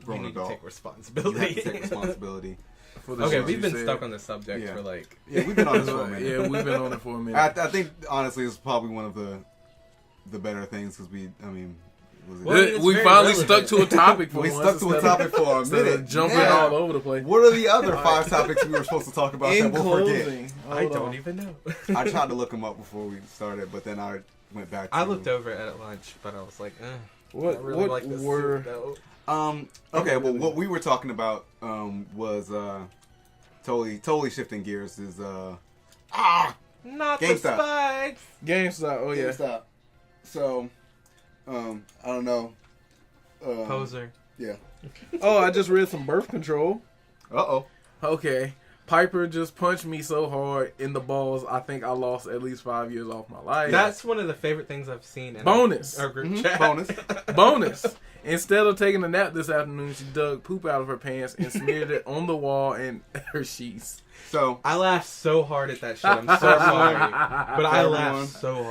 You grown need adult, to take you responsibility. have to take responsibility. For the Okay, shit we've you been said. stuck on the subject Yeah. for like... Yeah, we've been on this for a minute. Yeah, we've been on it for a minute. I think, honestly, it's probably one of the better things because we Well, I mean, it's we very finally relevant. stuck to a topic for we once. stuck to a instead of- topic for a instead of minute. jumping Yeah. all over the place. What are the other 5 topics we were supposed to talk about In that we'll forget? closing, I hold don't on. even know. I tried to look them up before we started, but then I went back to... I looked over it at lunch, but I was like, What I really like this were soup, though. Okay, well, what we were talking about was totally shifting gears is Not the GameStop. spikes! GameStop? Oh yeah. GameStop. So, I don't know. Poser. Yeah. Oh, I just read some birth control. Uh-oh. Okay. Piper just punched me so hard in the balls, I think I lost at least 5 years off my life. That's one of the favorite things I've seen in Bonus. our group chat. Bonus. Bonus. Instead of taking a nap this afternoon, she dug poop out of her pants and smeared it on the wall and her sheets. So, I laughed so hard at that shit. I'm so sorry. But I Everyone. laughed so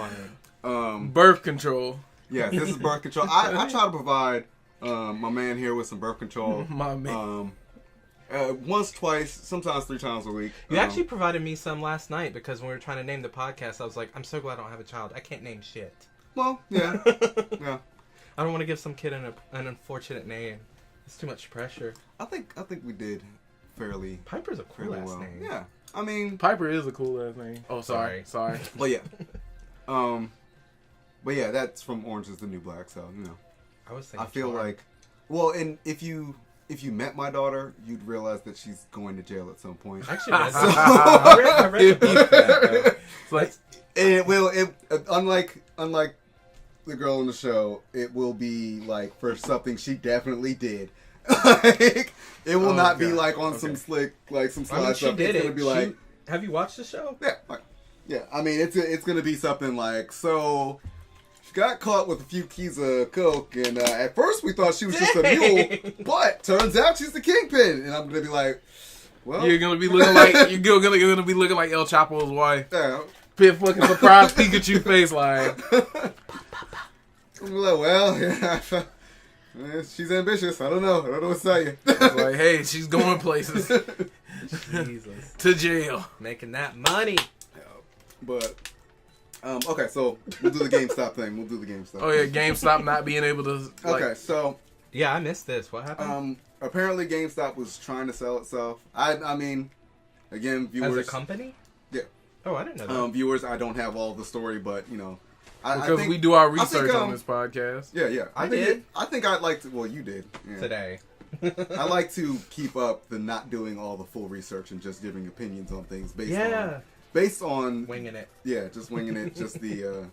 hard. Birth control. yeah, this is birth control. I try to provide my man here with some birth control. My man. Once, twice, sometimes 3 times a week. You actually provided me some last night because when we were trying to name the podcast, I was like, I'm so glad I don't have a child. I can't name shit. Well, yeah. Yeah. I don't want to give some kid an unfortunate name. It's too much pressure. I think we did fairly Piper's a cool fairly ass well. name. Yeah. I mean, Piper is a cool ass name. Oh, sorry. well, yeah. But yeah, that's from Orange is the New Black, so, you know. I was thinking I feel Charm. like, well, and if you met my daughter, you'd realize that she's going to jail at some point. Actually, I read the book for that, though. It's like, And it will, unlike the girl in the show, it will be like for something she definitely did. Like, it will not be God. like on some slick, like some slide I mean, she stuff. did It's it. gonna be like, Have you watched the show? yeah. I mean, it's gonna be something like so. She got caught with a few keys of coke, and at first we thought she was just a mule, but turns out she's the kingpin. And I'm gonna be like, well, you're gonna be looking like you're gonna be looking like El Chapo's wife. yeah. Pit fucking surprise Pikachu face like. I'm like, well, yeah. She's ambitious. I don't know what to tell you. It's like, hey, she's going places. Jesus. To jail. Making that money. But okay, so we'll do the GameStop thing. Oh yeah, GameStop not being able to. Like, Okay, so Yeah, I missed this. What happened? apparently GameStop was trying to sell itself. I mean, again, viewers. As a company? Yeah. Oh, I didn't know that. Viewers, I don't have all the story, but you know, I because think, we do our I think, research on this podcast. Yeah. I think did. I think I'd like to. Well, you did. Yeah. Today. I like to keep up the not doing all the full research and just giving opinions on things based on Winging it. yeah, just winging it, just the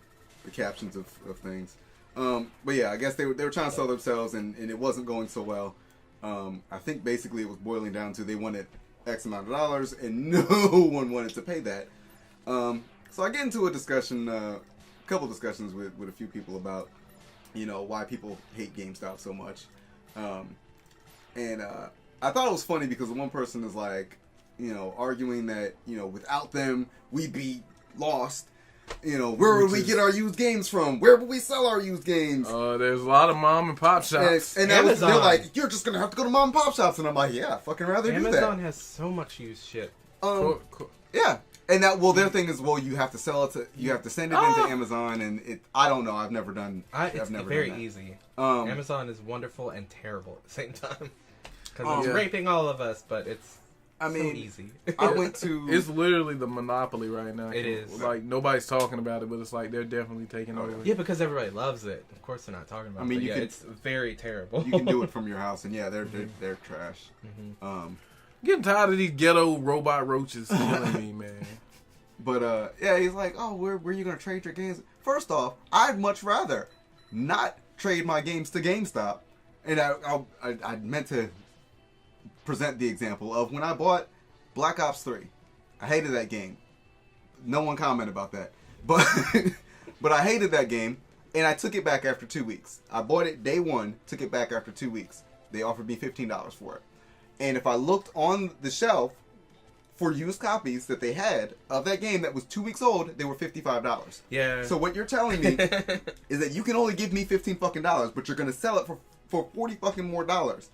captions of things. But yeah, I guess they were trying to sell themselves, and it wasn't going so well. I think basically it was boiling down to they wanted X amount of dollars, and no one wanted to pay that. So I get into a discussion, couple discussions with a few people about, you know, why people hate GameStop so much. And I thought it was funny because the one person is like, you know, arguing that, you know, without them, we'd be lost. You know, where would we get our used games from? Where would we sell our used games? There's a lot of mom and pop shops. And they're like, you're just going to have to go to mom and pop shops. And I'm like, yeah, I'd fucking rather do that. Amazon has so much used shit. Yeah. And that, well, their thing is, well, you have to sell it you have to send it into Amazon, and I don't know, I've never done. It's never very done that. easy. Amazon is wonderful and terrible at the same time because it's Yeah. raping all of us, but it's so easy. I went to. It's literally the monopoly right now. It is. Like, nobody's talking about it, but it's like they're definitely taking over. Yeah, because everybody loves it. Of course, they're not talking about it. But it's very terrible. You can do it from your house, and yeah, they're trash. Mm-hmm. Getting tired of these ghetto robot roaches killing me, man. But yeah, he's like, oh, where are you gonna trade your games? First off, I'd much rather not trade my games to GameStop, and I meant to present the example of when I bought Black Ops 3. I hated that game. No one commented about that, but but I hated that game, and I took it back after 2 weeks. I bought it day one, took it back after 2 weeks. They offered me $15 for it, and if I looked on the shelf for used copies that they had of that game that was 2 weeks old, they were $55. Yeah. So what you're telling me is that you can only give me $15 fucking dollars, but you're gonna sell it for $40 fucking more dollars.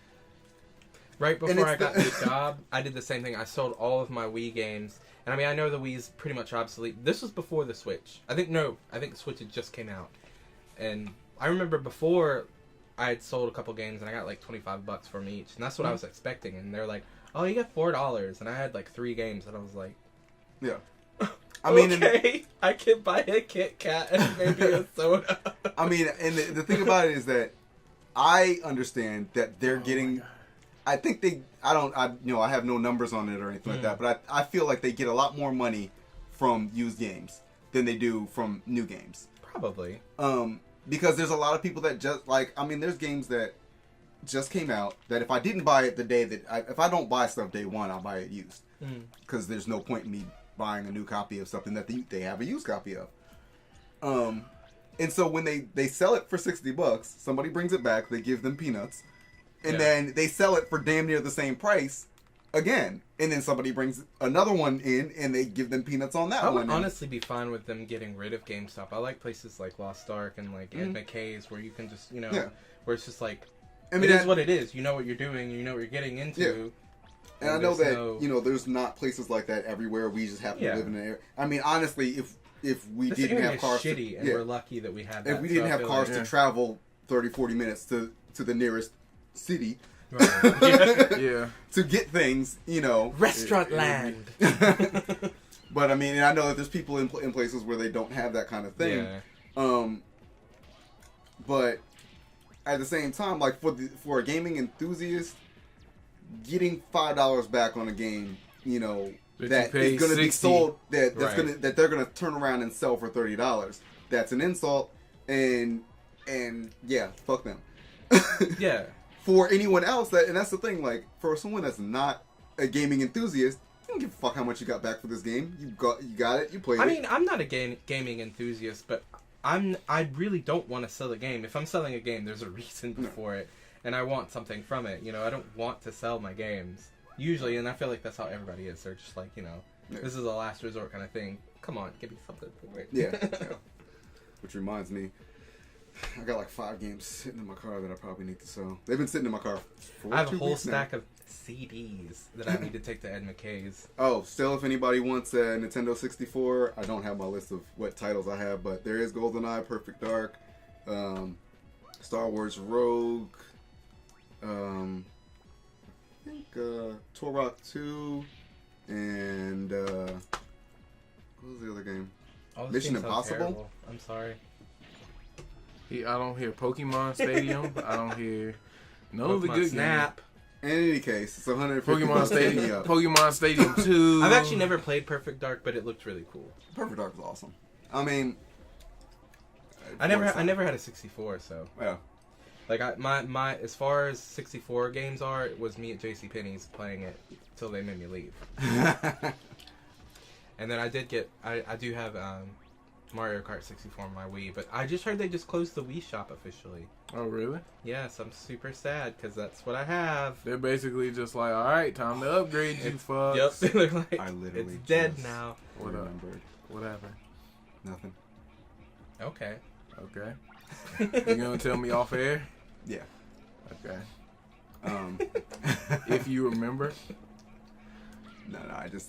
Right before I got the job, I did the same thing. I sold all of my Wii games. And I mean, I know the Wii's pretty much obsolete. This was before the Switch. I think the Switch had just came out. And I remember before I had sold a couple games and I got like $25 for them each. And that's what I was expecting. And they're like, oh, you got $4. And I had like 3 games. And I was like, yeah. I mean, okay, I can buy a Kit Kat and maybe a soda. I mean, and the thing about it is that I understand that they're getting. I think I have no numbers on it or anything like that, but I feel like they get a lot more money from used games than they do from new games. Probably. Because there's a lot of people that just like, I mean, there's games that just came out that if I didn't buy it the day that, if I don't buy stuff day one, I'll buy it used. Because there's no point in me buying a new copy of something that they have a used copy of. And so when they sell it for $60, somebody brings it back, they give them peanuts. And then they sell it for damn near the same price again. And then somebody brings another one in and they give them peanuts on that one. I would honestly be fine with them getting rid of GameStop. I like places like Lost Ark and like Ed McKay's where you can just, where it's just like, it is what it is. You know what you're doing. You know what you're getting into. Yeah. And I know that, there's not places like that everywhere. We just happen to live in an area. I mean, honestly, if we this didn't area have cars. Is shitty, and we're lucky that we have that. If we didn't have cars to travel 30, 40 minutes to the nearest city to get things, restaurant land. But I mean, I know that there's people in places where they don't have that kind of thing. But at the same time, like for a gaming enthusiast, getting $5 back on a game, that is going to be sold that they're going to turn around and sell for $30. That's an insult, and yeah, fuck them. Yeah. For anyone else, and that's the thing, like, for someone that's not a gaming enthusiast, you don't give a fuck how much you got back for this game. You got it, you played it. I mean, I'm not a gaming enthusiast, but I really don't want to sell a game. If I'm selling a game, there's a reason for it, and I want something from it. I don't want to sell my games usually, and I feel like that's how everybody is. They're just like, this is a last resort kind of thing. Come on, give me something for it. Yeah. Which reminds me, I got like 5 games sitting in my car that I probably need to sell. They've been sitting in my car for I have a 2 whole weeks stack now. of CDs that I need to take to Ed McKay's. Oh, still, if anybody wants a Nintendo 64, I don't have my list of what titles I have, but there is GoldenEye, Perfect Dark, Star Wars Rogue, I think Turok 2, and what was the other game? Mission Impossible? Terrible. I'm sorry. I don't hear Pokemon Stadium. I don't hear none of the good Snap. In any case, it's 150 Pokemon Stadium. Pokemon Stadium 2. I've actually never played Perfect Dark, but it looked really cool. Perfect Dark is awesome. I mean, I never had a 64, so yeah. Like my as far as 64 games are, it was me at JCPenney's playing it till they made me leave. And then I do have Mario Kart 64 on my Wii, but I just heard they just closed the Wii shop officially. Oh, really? Yes, I'm super sad because that's what I have. They're basically just like, all right, time to upgrade you, fucks. Yep. They're like, I literally it's dead now. What remembered. What happened? Nothing. Okay. You gonna tell me off air? Yeah. Okay. If you remember. No,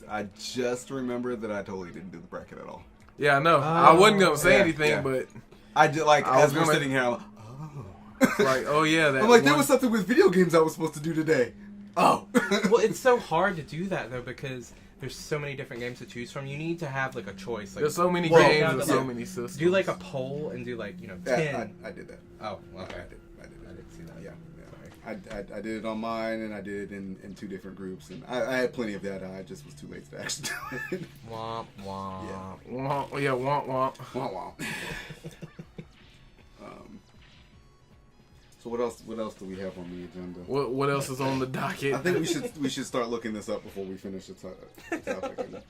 I just remember that I totally didn't do the bracket at all. Yeah, I know. I wasn't gonna say Yeah, anything, yeah. but I did like I as was we're gonna- sitting here. I'm like, like, oh yeah, that I'm like, there one- was something with video games I was supposed to do today. Oh. Well, it's so hard to do that though because there's so many different games to choose from. You need to have like a choice. Like, There's so many Well, games down and to, so like, many systems. do like a poll and do like 10. Yeah, I did that. Oh, okay. I did I didn't see that. Yeah. I did it on mine, and I did it in 2 different groups, and I had plenty of data. I just was too late to actually do it. Womp womp. Womp, yeah, womp womp. Wow, wow. So what else? What else do we have on the agenda? What else is on the docket? I think we should start looking this up before we finish the topic and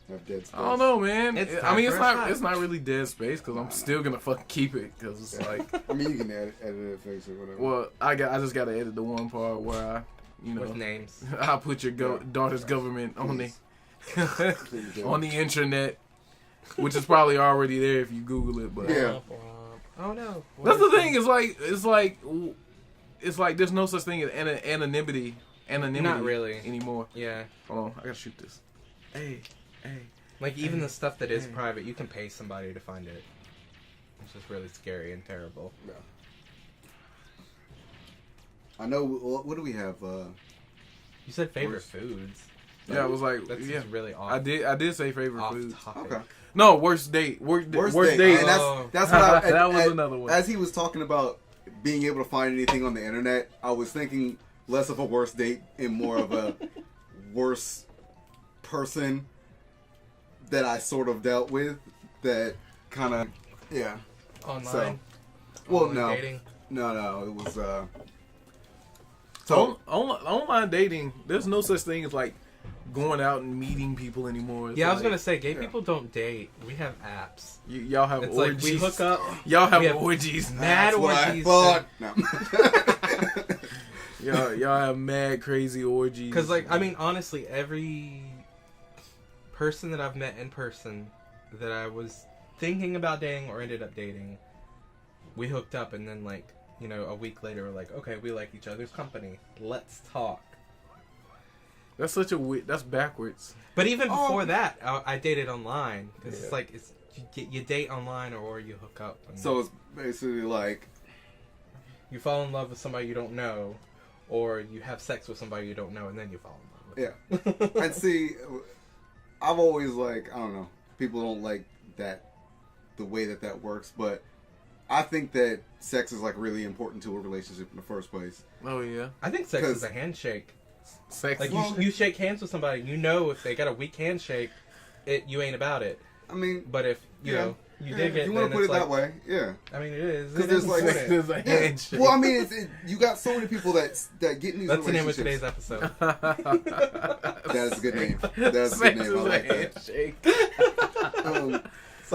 have dead space. I don't know, man. It's I mean, time for a shot. it's not really dead space because I'm still gonna fucking keep it because it's like, I mean, you can edit it, fix it, whatever. well, I just gotta edit the one part where I, With names. I put your daughter's government on the Please do. on the internet, which is probably already there if you Google it. But Yeah. Womp womp. Oh no. What that's is the thing. It's like there's no such thing as anonymity Not really. anymore. Yeah. Hold on, I gotta shoot this. Hey. Like even the stuff that is Hey. private, you can pay somebody to find it. It's just really scary and terrible. Yeah. I know. What do we have? You said favorite foods. Yeah, it was like That's yeah. just really off. I did say favorite off foods. topic. Okay. No, worst date. Worst date. And Oh. that's what I, That was another one. As he was talking about being able to find anything on the internet, I was thinking less of a worst date and more of a worst person that I sort of dealt with. That kind of yeah. Online. Well, Online no, dating. no, it was Online dating, there's no such thing as like going out and meeting people anymore. It's Yeah, I was like, gonna say, gay yeah. people don't date. We have apps. y'all have It's orgies. like we hook up. Y'all have we have orgies. mad that's what I orgies. thought. No. Y'all have mad crazy orgies. Because, like, I mean, honestly, every person that I've met in person that I was thinking about dating or ended up dating, we hooked up, and then, like, you know, a week later, we're like, okay, we like each other's company. Let's talk. that's such a that's backwards. But even Oh. before that, I dated online. It's Yeah. like you date online or you hook up. And So it's basically like you fall in love with somebody you don't know, or you have sex with somebody you don't know, and then you fall in love. yeah. And see, I've always like I don't know. People don't like that the way that works, but I think that sex is like really important to a relationship in the first place. Oh yeah, I think sex 'Cause- is a handshake. sex. Like Well- you shake hands with somebody, you know if they got a weak handshake, you ain't about it. I mean, But if you know you dig if it, you want then to put it's it that like, way, yeah. I mean, it is. 'Cause It there's is like- important. There's a Yeah. handshake. Well, I mean, you got so many people that get in these That's the name of relationships. today's episode. That is a good name. That's a good Sex name. is I a like that. handshake. You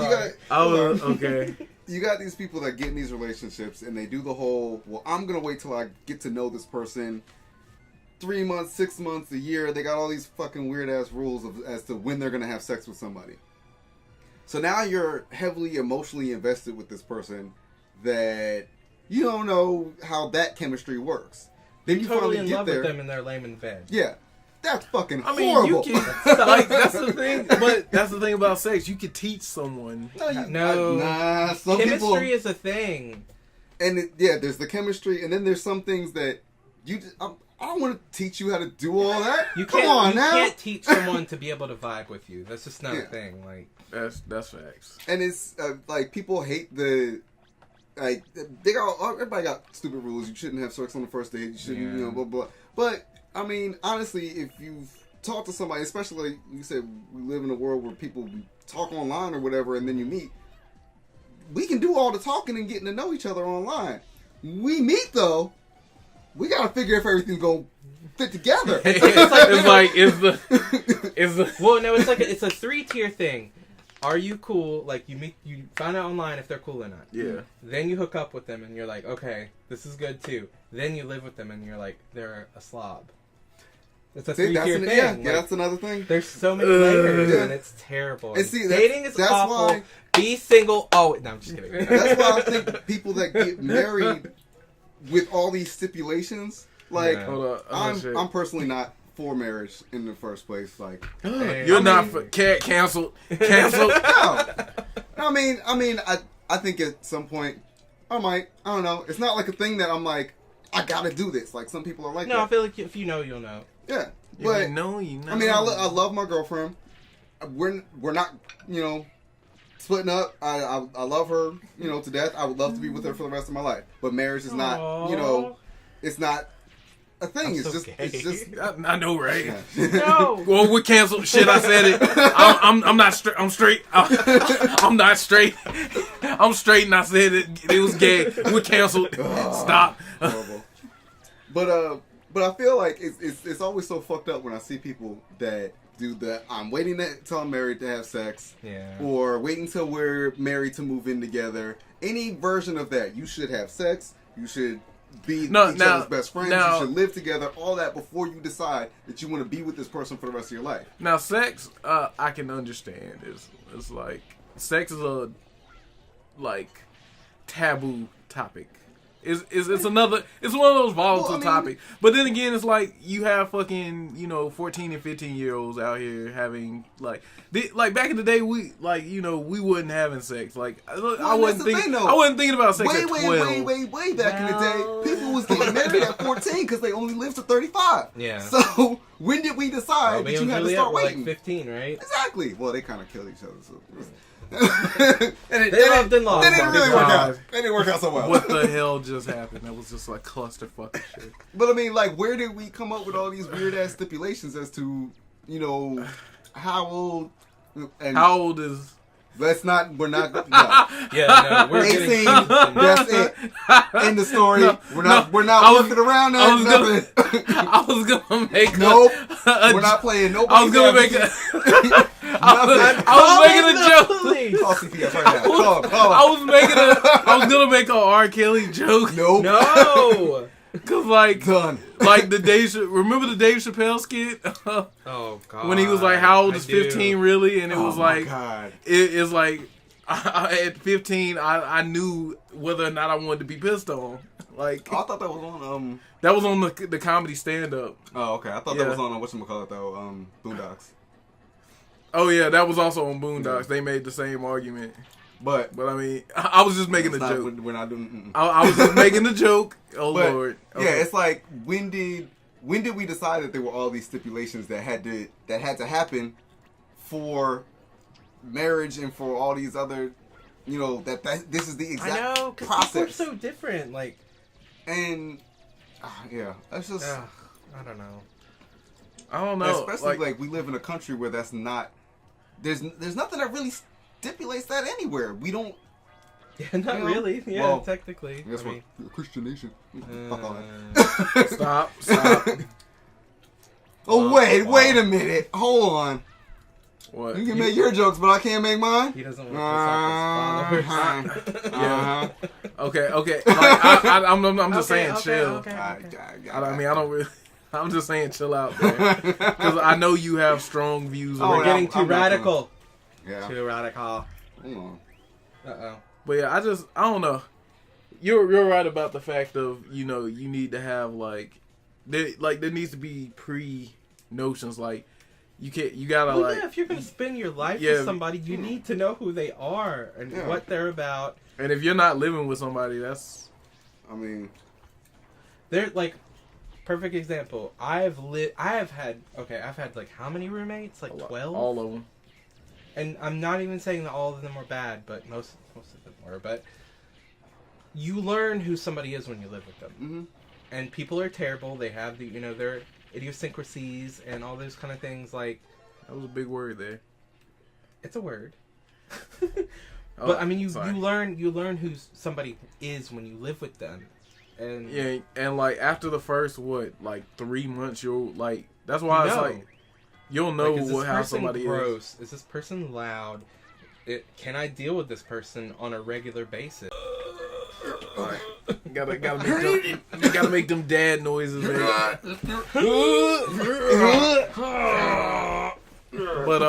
Sorry. got, Oh, okay. you got these people that get in these relationships and they do the whole, well, I'm going to wait till I get to know this person 3 months, 6 months, a year. They got all these fucking weird ass rules as to when they're going to have sex with somebody. So now you're heavily emotionally invested with this person that you don't know how that chemistry works. Then you totally finally in get love there. with them and they're lame in bed. Yeah. That's fucking I mean, horrible. you can like that's the thing, but that's the thing about sex. You can teach someone. No. Nah, some Chemistry people, is a thing. and there's the chemistry, and then there's some things that you. I don't want to teach you how to do all that. You Come can't. on You now. can't teach someone to be able to vibe with you. That's just not Yeah. a thing. Like That's facts. And it's like people hate the. Like they got everybody got stupid rules. You shouldn't have sex on the first date. You shouldn't, Yeah. you know, blah blah. But I mean, honestly, if you've talked to somebody, especially like you said, we live in a world where people talk online or whatever, and then you meet. We can do all the talking and getting to know each other online. We meet though. We gotta figure if everything's gonna fit together. It's the well, no, it's like it's a 3-tier thing. Are you cool? Like you find out online if they're cool or not. yeah. Then you hook up with them and you're like, okay, this is good too. Then you live with them and you're like, they're a slob. It's a See, 3-tier thing. yeah, Like, that's another thing. there's so many layers Yeah. and it's terrible. And see, dating is that's awful. why- Be single. Oh, no, I'm just kidding. That's why I think people that get married with all these stipulations, like Yeah. Hold on. Oh, shit. I'm personally not for marriage in the first place. Like, You're not for canceled. Canceled. no. I think at some point I might. I don't know. It's not like a thing that I'm like, I gotta do this. Like some people are like No, that. I feel like if you know, you'll know. Yeah, but you know. I mean, I love my girlfriend. We're not, splitting up. I love her, to death. I would love to be with her for the rest of my life. But marriage is not, it's not a thing. It's just. I know, right? Yeah. No. Well, we canceled. Shit, I said it. I'm not straight. I'm straight. I'm not straight. I'm straight, and I said it. It was gay. We're canceled. Stop. Horrible. But I feel like it's always so fucked up when I see people that do that. I'm waiting till I'm married to have sex, or waiting till we're married to move in together. Any version of that, you should have sex. You should be each other's best friends. You should live together. All that before you decide that you want to be with this person for the rest of your life. Now, sex, I can understand. It's like sex is a taboo topic. It's one of those volatile topics. But then again, it's like you have fucking 14 and 15-year-olds out here having like back in the day we wasn't having sex. Like I wasn't thinking about sex at 12. Way back in the day, people was getting married at 14 because they only lived to 35. Yeah. So when did we decide that you had to start waiting? Like 15, right? Exactly. Well, they kind of killed each other. So. They loved and lost. That didn't really work out. That didn't work out so well. What the hell just happened? That was just like clusterfuck of shit. But I mean, like, where did we come up with all these weird ass stipulations as to, how old? And how old is? We're not. No. Yeah, no, we're 18. getting. That's it. End the story. We're not working around that. I was gonna make. Nope. We're not playing. Nobody. I was gonna make a. I was making a joke. Call CPS right now. Call. I was gonna make a R. Kelly joke. Nope. No. Cause like done. Like remember the Dave Chappelle skit? Oh god. When he was like, "How old is 15 really?" And it was like, God. It's like at 15, I knew whether or not I wanted to be pissed on. Like I thought that was on that was on the comedy stand up. Oh okay, I thought that was on whatchamacallit though, Boondocks. Oh yeah, that was also on Boondocks. They made the same argument. But I mean, I was just making a joke. We're not doing. I was just making a joke. Oh Lord. Okay. Yeah, it's like when did we decide that there were all these stipulations that had to happen for marriage and for all these other, that this is the exact process. People are so different. Like, and yeah, that's just. I don't know. I don't know. Especially like we live in a country where that's not. There's nothing that really stipulates that anywhere. We don't. Yeah, not really. Yeah, well, technically. I guess we're a Christian nation. Fuck all that. Stop. Oh wait a minute. Hold on. What? You can make your jokes, but I can't make mine. He doesn't want to yeah. Okay. Like, I'm just saying, chill. Okay. I mean, I don't really. I'm just saying, chill out, man. Because I know you have strong views. We're getting too radical. Yeah. Too radical. Hold on. Uh-oh. But yeah, I don't know. You're right about the fact of, you need to have there needs to be pre-notions, like you gotta yeah, if you're gonna spend your life with somebody, you need to know who they are and what they're about. And if you're not living with somebody, that's, I mean, they're like, perfect example. I've had like how many roommates? Like 12? All of them. And I'm not even saying that all of them were bad, but most of them were. But you learn who somebody is when you live with them. Mm-hmm. And people are terrible. They have their idiosyncrasies and all those kind of things. Like, that was a big word there. It's a word. But I mean, you learn who somebody is when you live with them. And yeah, and like after the first 3 months, you'll that's why it's like. You'll know how somebody gross? Is this person loud? Can I deal with this person on a regular basis? Alright. Gotta make them dad noises, man. But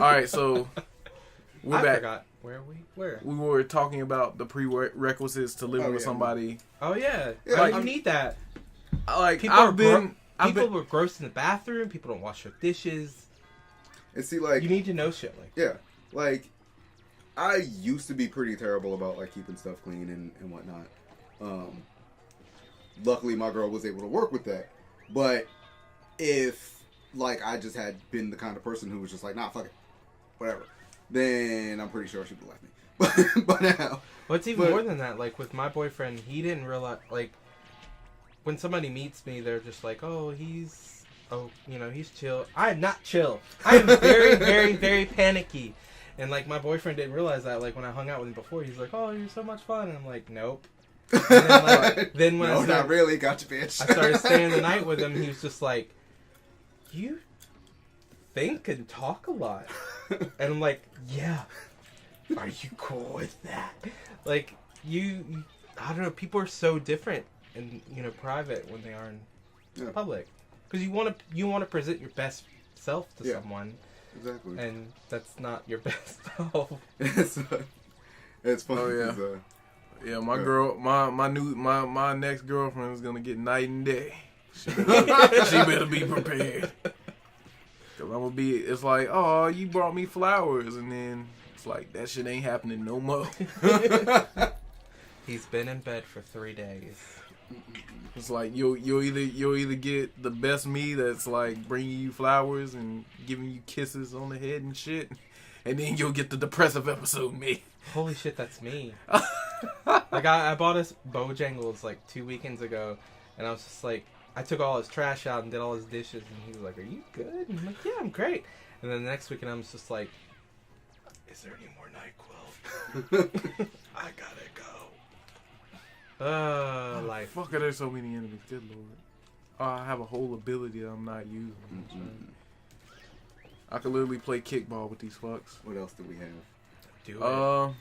alright, so we're back. Forgot. Where are we? Where? We were talking about the prerequisites to living with somebody. Oh yeah. Like, you need that. Like People were gross in the bathroom. People don't wash their dishes. And see, like, you need to know shit like. Yeah, like I used to be pretty terrible about like keeping stuff clean and whatnot. Luckily, my girl was able to work with that. But if like I just had been the kind of person who was just like, nah, fuck it, whatever, then I'm pretty sure she would have left me. But now, well, it's even more than that. Like with my boyfriend, he didn't realize like when somebody meets me, they're just like, oh, he's chill. I'm not chill. I am very, very, very panicky. And like my boyfriend didn't realize that. Like when I hung out with him before, he's like, oh, you're so much fun. And I'm like, nope. And then, when no, not really. Gotcha, bitch. I started staying the night with him. He was just like, you think and talk a lot. And I'm like, yeah. Are you cool with that? Like you I don't know. People are so different in private when they are in public, because you want to present your best self to someone. Exactly. And that's not your best self. It's funny. Oh, yeah. My girl, my next girlfriend is gonna get night and day. She better be prepared. Cause I'm gonna be. It's like, oh, you brought me flowers, and then it's like that shit ain't happening no more. He's been in bed for 3 days. It's like you'll either get the best me that's like bringing you flowers and giving you kisses on the head and shit, and then you'll get the depressive episode me. Holy shit, that's me. Like I bought us Bojangles like 2 weekends ago, and I was just like, I took all his trash out and did all his dishes, and he was like, "Are you good?" And I'm like, "Yeah, I'm great." And then the next weekend, I was just like, "Is there any more NyQuil? I gotta go." Life. Fuck, there's so many enemies. Good lord. I have a whole ability that I'm not using. Mm-hmm. I could literally play kickball with these fucks. What else do we have? Do it.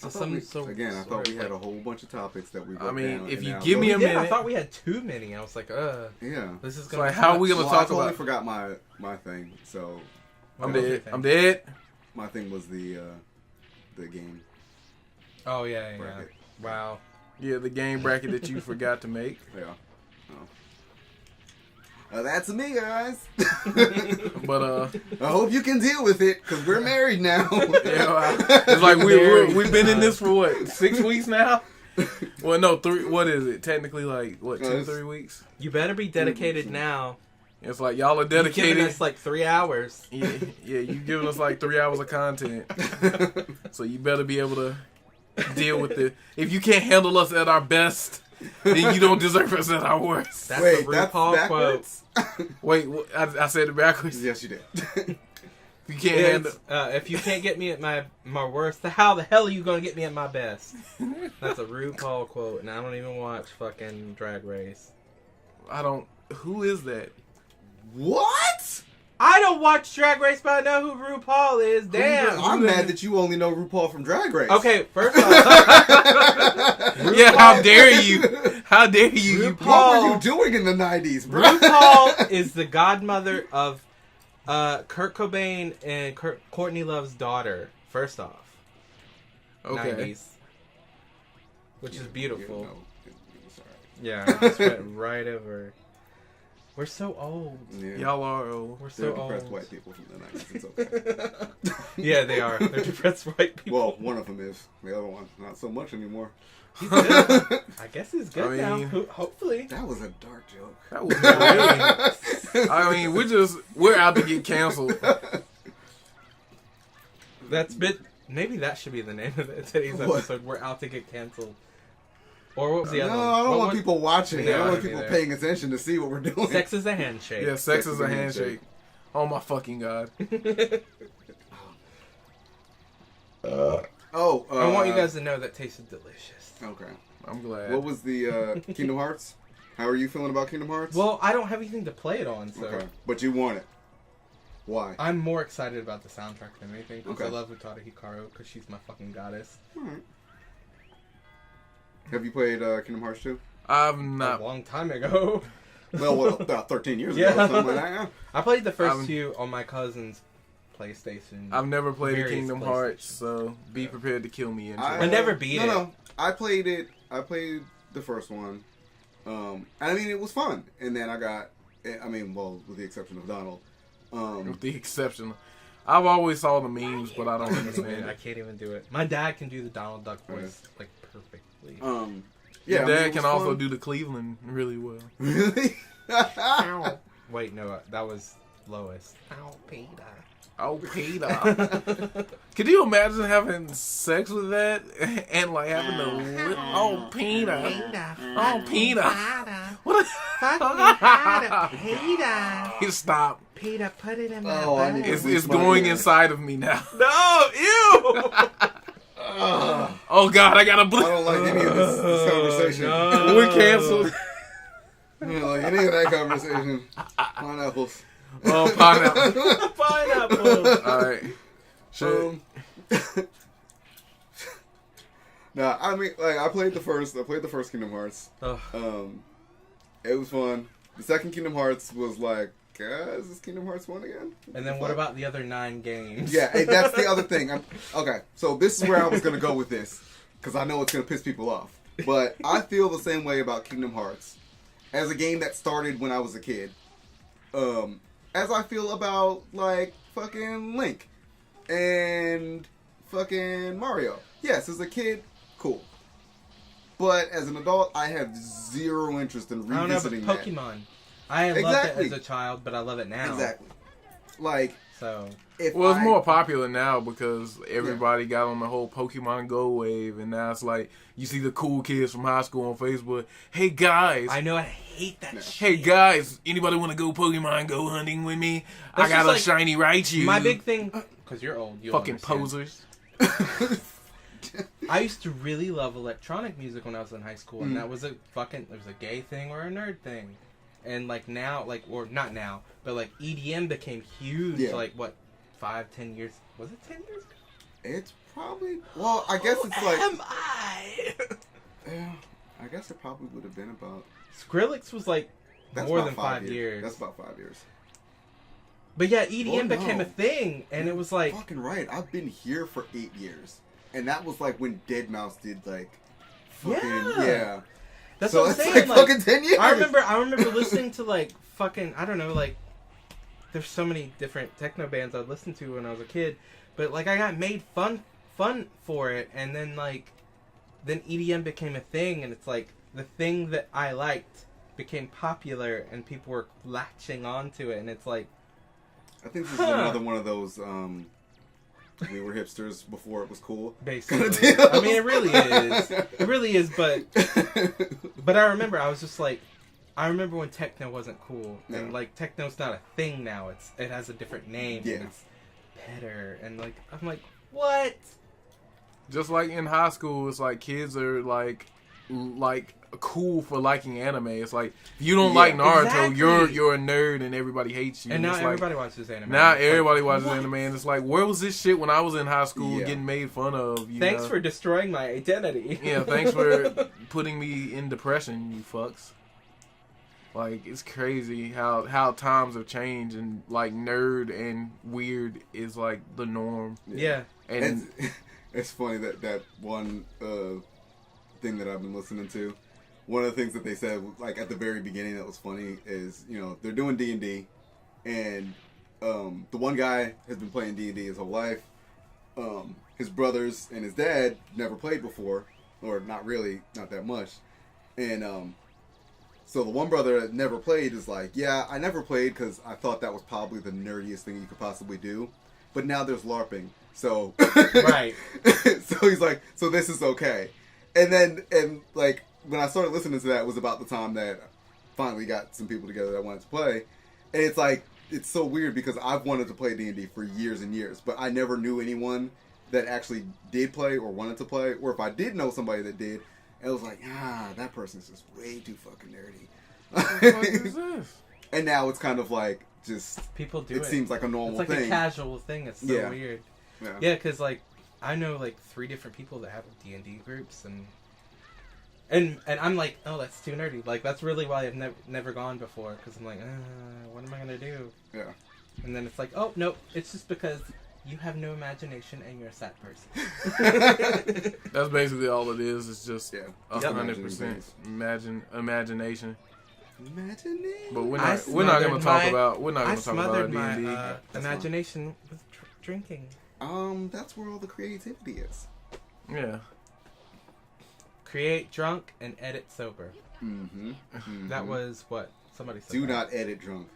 I thought we had a whole bunch of topics that we. I mean, down, if you give me a minute, I thought we had too many. I was like, yeah. This is so like, how are we gonna talk I totally about? forgot my thing. So I'm dead. I'm dead. My thing was the game. Oh yeah. Bracket. Wow. Yeah, the game bracket that you forgot to make. Yeah. That's me, guys. But I hope you can deal with it, because we're married now. It's like we've been in this for what, 6 weeks now? Well, no, 3. What is it? Technically, like what, 2-3 weeks? You better be dedicated now. It's like y'all are dedicated. You've given us like 3 hours. Yeah, you giving us like 3 hours of content. So you better be able to deal with it. If you can't handle us at our best, then you don't deserve us at our worst. That's a RuPaul quote. Wait, I said it backwards. Yes, you did. You can't handle. If you can't get me at my worst, how the hell are you gonna get me at my best? That's a RuPaul quote, and I don't even watch fucking Drag Race. Who is that? What? I don't watch Drag Race, but I know who RuPaul is. Damn. I'm mad that you only know RuPaul from Drag Race. Okay, first off. Yeah, how dare you? How dare you? RuPaul, what were you doing in the 90s, bro? RuPaul is the godmother of Kurt Cobain and Courtney Love's daughter, first off. Okay. 90s. Which is beautiful. Sorry. Yeah, I just went right over. We're so old. Yeah. Y'all are old. We're They're so depressed old. white people from the 90s. It's okay. Yeah, they are. They're depressed white people. Well, one of them is. The other one, not so much anymore. He's good. I guess he's good now. Hopefully. That was a dark joke. That was really. I mean, we're out to get canceled. Maybe that should be the name of today's episode. We're out to get canceled. Or what was the other one? No, I don't want people watching. No, I don't want people paying attention to see what we're doing. Sex is a handshake. Yeah, sex is a handshake. Oh my fucking god. I want you guys to know that tasted delicious. Okay. I'm glad. What was the Kingdom Hearts? How are you feeling about Kingdom Hearts? Well, I don't have anything to play it on, so. Okay. But you want it. Why? I'm more excited about the soundtrack than anything, because Okay. I love Utada Hikaru, because she's my fucking goddess. Alright. Have you played Kingdom Hearts 2? I've not. A long time ago. Well, about 13 years ago. Yeah. Something like that. I played the first two on my cousin's PlayStation. I've never played a various Kingdom PlayStation. Hearts, so be prepared to kill me. I never beat it. No, I played it. I played the first one. I mean, it was fun. And then I got, I mean, well, with the exception of Donald. With the exception, I've always saw the memes, but I don't Man, understand I it. can't even do it. My dad can do the Donald Duck voice like perfectly. Yeah, Your I mean, dad it can was also fun. do the Cleveland really well. Really? Wait, no, that was Lois. Ow, Peter. Oh, Peter. Could you imagine having sex with that and like having to oh, Peter. Oh, Peter. What Peter. Stop. Peter, put it in my Oh, I need It's, to it's bleep my going ear. inside of me now. No, ew! Oh, God, I gotta I don't like any of this conversation. no. We're canceled. I don't like any of that conversation. Pineapples. Oh, pineapple. Pineapple. All right. Shit. Nah, I mean, like I played the first Kingdom Hearts. Ugh. It was fun. The second Kingdom Hearts was like, is this Kingdom Hearts 1 again? And then what about the other 9 games? Yeah, that's the other thing. Okay, so this is where I was gonna go with this because I know it's gonna piss people off. But I feel the same way about Kingdom Hearts as a game that started when I was a kid. As I feel about like fucking Link and fucking Mario. Yes, as a kid, cool. But as an adult, I have zero interest in I don't know, but revisiting that. Pokemon. I loved Exactly. it as a child, but I love it now. Exactly. Like, So, if Well, it's I- more popular now because everybody got on the whole Pokemon Go wave, and now it's like you see the cool kids from high school on Facebook. Hey guys, I know I hate that No. shit. hey guys, anybody want to go Pokemon Go hunting with me? That's I got just a like shiny Raichu. My big thing, because you're old, you'll fucking understand. posers. I used to really love electronic music when I was in high school, and Mm. that was it was a gay thing or a nerd thing. And like now, like, or not now, but like EDM became huge, Yeah. like what, 5-10 years, was it 10 years ago? It's probably, well, I guess it's like, Am I? yeah, I guess it probably would have been about, Skrillex was like that's more about than 5 years. That's about 5 years. But yeah, EDM Well, became no. a thing, and it was like, Fucking right. I've been here for 8 years. And that was like when Dead Mouse did like, fucking, Yeah. yeah. that's So what I'm it's saying. like fucking 10 years. I remember listening to like fucking, I don't know, like there's so many different techno bands I'd listen to when I was a kid, but like I got made fun for it, and then EDM became a thing, and it's like the thing that I liked became popular, and people were latching onto it, and it's like, I think this is another one of those, we were hipsters before it was cool. basically, I mean, it really is, but I remember I was just like, I remember when techno wasn't cool, and Yeah. like techno's not a thing now. It has a different name. Yeah. And it's better, and like I'm like, what? Just like in high school, it's like kids are like cool for liking anime. It's like if you don't Yeah. like Naruto, Exactly. you're a nerd and everybody hates you. And now it's like, everybody watches anime. now It's like, everybody watches what? anime, and it's like, where was this shit when I was in high school Yeah. getting made fun of? You Thanks know? for destroying my identity. Yeah, thanks for putting me in depression, you fucks. Like, it's crazy how times have changed, and like nerd and weird is like the norm. Yeah. And It's funny that one thing that I've been listening to. One of the things that they said, like at the very beginning, that was funny is, you know, they're doing D&D, and the one guy has been playing D&D his whole life. His brothers and his dad never played before, or not really, not that much, and so the one brother that never played is like, yeah, I never played because I thought that was probably the nerdiest thing you could possibly do, but now there's LARPing, so Right. so he's like, so this is okay. And like when I started listening to that, it was about the time that I finally got some people together that wanted to play, and it's like, it's so weird because I've wanted to play D&D for years and years, but I never knew anyone that actually did play or wanted to play, or if I did know somebody that did, it was like, that person's just way too fucking nerdy. what the fuck is this? And now it's kind of like just, People do it it. seems like a normal It's like thing. a casual thing. It's so Yeah. weird. Yeah. Yeah, because like I know like 3 different people that have D&D groups, and I'm like, oh, that's too nerdy. Like that's really why I've never gone before, because I'm like, what am I gonna do? Yeah. And then it's like, oh nope, it's just because You have no imagination and you're a sad person. That's basically all it is. It's just Yeah. 100% imagination. Imagination. But we're not going to talk about my D&D. imagination with drinking. That's where all the creativity is. Yeah. Create drunk and edit sober. Mm-hmm. Mm-hmm. That was what somebody said. Do that. not edit drunk.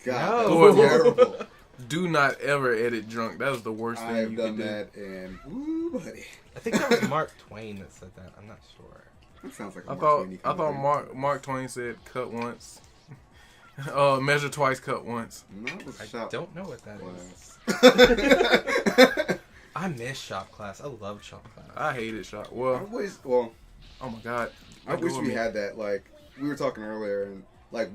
God, No. that's terrible. Do not ever edit drunk. That is the worst thing I've you done can do. that, and ooh, buddy. I think that was Mark Twain that said that. I'm not sure. That sounds like a I Mark thought Twain kind of thing. Mark Twain said cut once. Measure twice, cut once. No, it was I shop don't know what that class. is. I miss shop class. I love shop class. I hated shop. I Well, wish, oh my god. I wish we had that. Like we were talking earlier, and like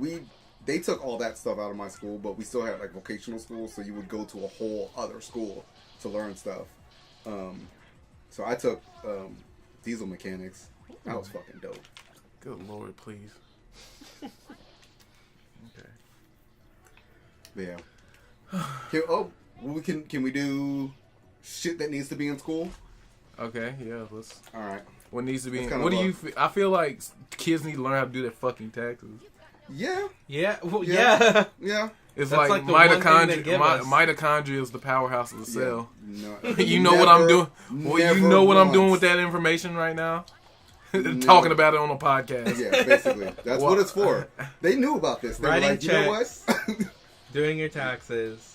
they took all that stuff out of my school, but we still had like vocational school, so you would go to a whole other school to learn stuff. So I took diesel mechanics. That was fucking dope. Good lord, please. Okay. Yeah. Can we do shit that needs to be in school? Okay, yeah, let's. All right. What needs to be? That's In, kind what of do a- you? I feel like kids need to learn how to do their fucking taxes. Yeah. Yeah. Well, Yeah. yeah. Yeah. It's That's like, like the one thing they mitochondria. give us. Mitochondria is the powerhouse of the cell. No, You know what I'm doing? Well, you know what I'm doing with that. that information right now? Never. Talking about it on a podcast. Yeah, basically. That's Well, what it's for. They knew about this. They were Writing like, you know what? checks. Doing your taxes.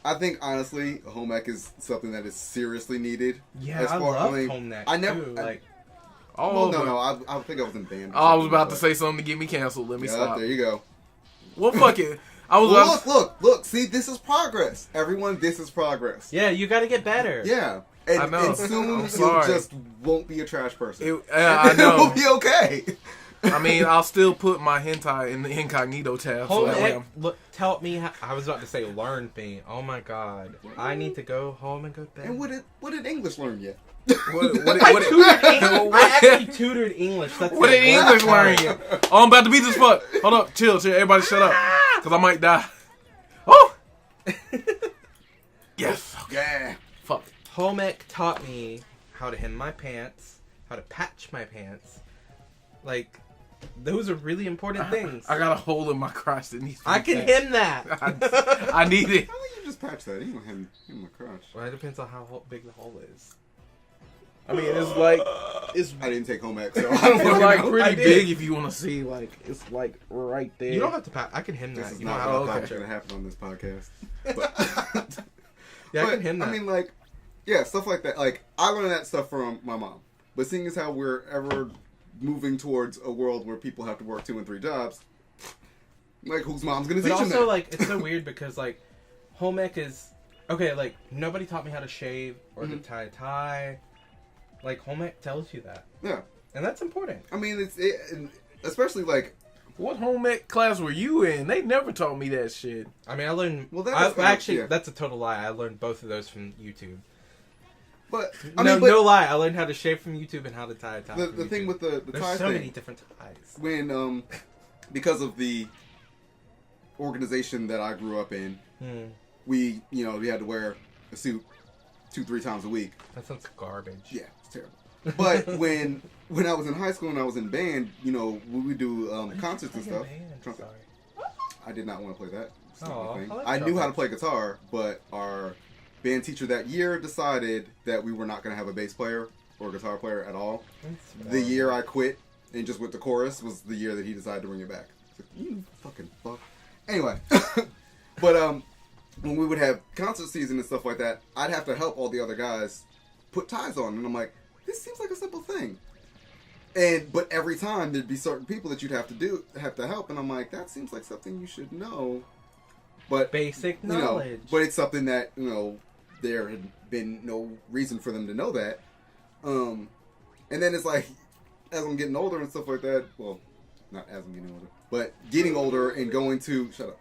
I think, honestly, home ec is something that is seriously needed. Yeah, As I far- love I mean, home ec I never- too. I- Like, Oh, Well, but- no. I think I was in band. or I was something, about to but- say something to get me canceled. Let me Yeah, stop. there you go. Well, fuck it. I was Well, about to- look. See, this is progress. Everyone, this is progress. yeah, you got to get better. Yeah. And, I know. and soon I'm you sorry. just won't be a trash person. I It will know. be okay. I mean, I'll still put my hentai in the incognito tab. So Home that way ec, look, tell me how, I was about to say learn me. Oh my god. I need to go home and go to bed. And what did English learn yet? I actually tutored English. That's What the did worst English part. learn yet? Oh, I'm about to beat this fuck. Hold up, chill. Everybody shut up. Because I might die. Oh! Yes. Yeah. Fuck. Home ec taught me how to hem my pants, how to patch my pants. Like, those are really important things. I got a hole in my crotch that needs to be I can patched. hem that. I need it. How do you just patch that? You don't have him my crotch. Well, it depends on how big the hole is. I mean, it's like it's I didn't take home ec, so I don't it's fucking like know. pretty I did. big if you want to see. Like it's like right there. You don't have to patch. I can hem This that. is You know not how what to I thought patch was it. going to happen on this podcast. But, Yeah, I but, can hem that. I mean, like, yeah, stuff like that. Like, I learned that stuff from my mom. But seeing as how we're ever moving towards a world where people have to work 2 and 3 jobs, like, whose mom's going to But teach them also, that? like, it's so weird because, like, home ec is... Okay, like, nobody taught me how to shave or to tie a tie. Like, home ec tells you that. Yeah. And that's important. I mean, especially, like, What home ec class were you in? They never taught me that shit. I mean, I learned... Well, that is actually, yeah. that's a total lie. I learned both of those from YouTube. but, No lie. I learned how to shave from YouTube and how to tie a tie the from thing YouTube. with the There's tie so thing, many different ties. when, because of the organization that I grew up in, we had to wear a suit 2-3 times a week. That sounds garbage. Yeah, it's terrible. But when I was in high school and I was in band, we would do concerts and stuff. Trumpet. Sorry. I did not want to play that. Stupid Aw, thing. I like I knew how to trumpet. play guitar, but our band teacher that year decided that we were not going to have a bass player or guitar player at all. That's The year I quit and just went to chorus was the year that he decided to bring it back. It's like, you fucking fuck. Anyway, but when we would have concert season and stuff like that, I'd have to help all the other guys put ties on, and I'm like, this seems like a simple thing. But every time there'd be certain people that you'd have to help, and I'm like, that seems like something you should know. But basic you know, knowledge. but it's something that there had been no reason for them to know that. And then it's like, as I'm getting older and stuff like that. Well, not as I'm getting older, but getting older and going to shut up.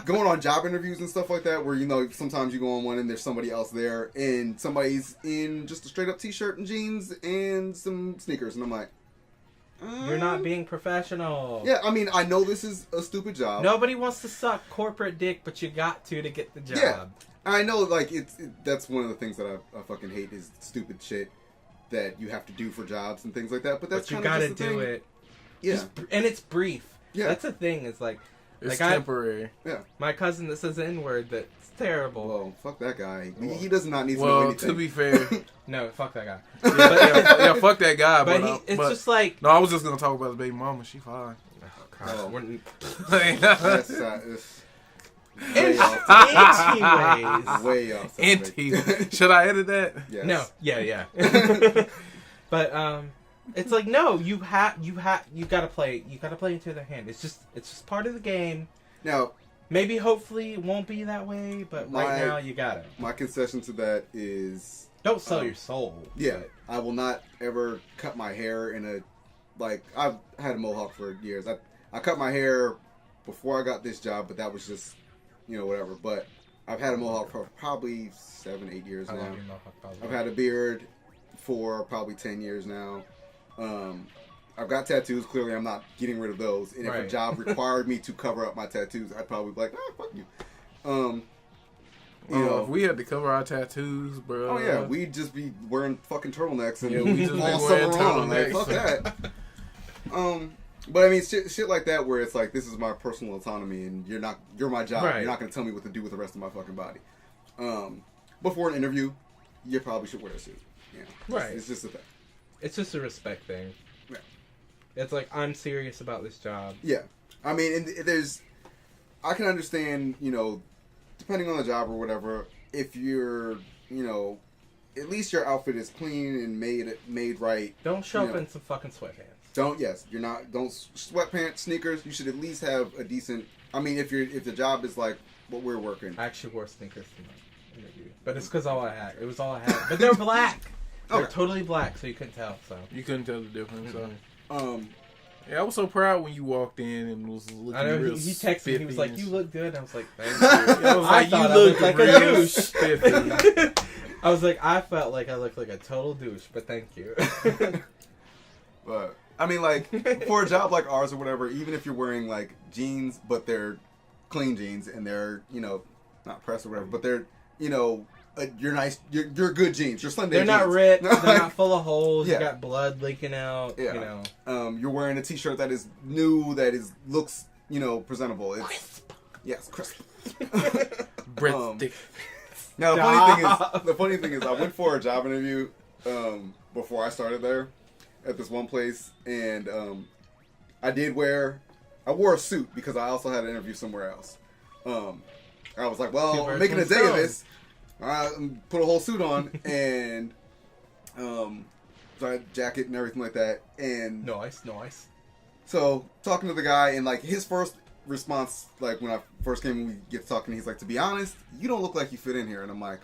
Going on job interviews and stuff like that, where sometimes you go on one and there's somebody else there, and somebody's in just a straight up t-shirt and jeans and some sneakers, and I'm like, You're not being professional. Yeah, I mean, I know this is a stupid job. Nobody wants to suck corporate dick, but you got to get the job. Yeah. I know, like, that's one of the things that I fucking hate is stupid shit that you have to do for jobs and things like that. But that's you kind of gotta just the do thing. it. Yeah. And it's brief. Yeah. That's the thing. It's like... It's like temporary. Yeah. My cousin that says the N-word, that's terrible. Well, fuck that guy. He does not need to know Well, anything. to be fair, No, fuck that guy. yeah, fuck that guy. But it's just like... No, I was just gonna talk about his baby mama. She fine. Oh, That's way off. Way off. Should I edit that? Yes. No. Yeah. But it's like no, you gotta play into their hand. It's just part of the game. Now, maybe hopefully it won't be that way, but right now you gotta. My concession to that is don't sell your soul. Yeah, I will not ever cut my hair in a I've had a mohawk for years. I cut my hair before I got this job, but that was just whatever. But I've had a mohawk for probably 7-8 years now. I've had a beard for probably 10 years now. I've got tattoos. Clearly, I'm not getting rid of those. And if a job required me to cover up my tattoos, I'd probably be like, fuck you. If we had to cover our tattoos, bro. Oh yeah, we'd just be wearing fucking turtlenecks and we just all be summer wearing long. Like, turtlenecks. fuck that. But I mean, shit like that where it's like, this is my personal autonomy, and you're my job. Right. You're not gonna tell me what to do with the rest of my fucking body. Before an interview, you probably should wear a suit. Right. It's just a thing. It's just a respect thing. Yeah. It's like, I'm serious about this job. Yeah. I mean, and I can understand, depending on the job or whatever, if you're, at least your outfit is clean and made right. Don't show up in some fucking sweatpants. Don't Sweatpants, sneakers, you should at least have a decent, I mean, if the job is like what we're working. I actually wore sneakers to my interview. But it's because all I had. It was all I had. But they're black. They're totally black, so you couldn't tell. So you couldn't tell the difference. Mm-hmm. Yeah, I was so proud when you walked in and was looking I know real he texted me. He was like, "You look good." And I was like, "Thank you." I was like, I "You look look like a real douche." spiffy. I was like, I felt like I looked like a total douche, but thank you. But I mean, like, for a job like ours or whatever, even if you're wearing like jeans, but they're clean jeans and they're not pressed or whatever, but they're you're nice. You're good jeans. You're Sunday. They're not jeans. ripped. They're not full of holes. Yeah. You got blood leaking out. Yeah. You're wearing a T-shirt that is new. That looks presentable. It's Crisp. Yes, crisp. Breathtaking. Now the funny thing is, I went for a job interview before I started there at this one place, and I wore a suit because I also had an interview somewhere else. I was like, well, I'm making a day of this. I put a whole suit on and so I had a jacket and everything like that. And Nice. so talking to the guy, and like his first response, like when I first came and we get talking, he's like, to be honest, you don't look like you fit in here. And I'm like,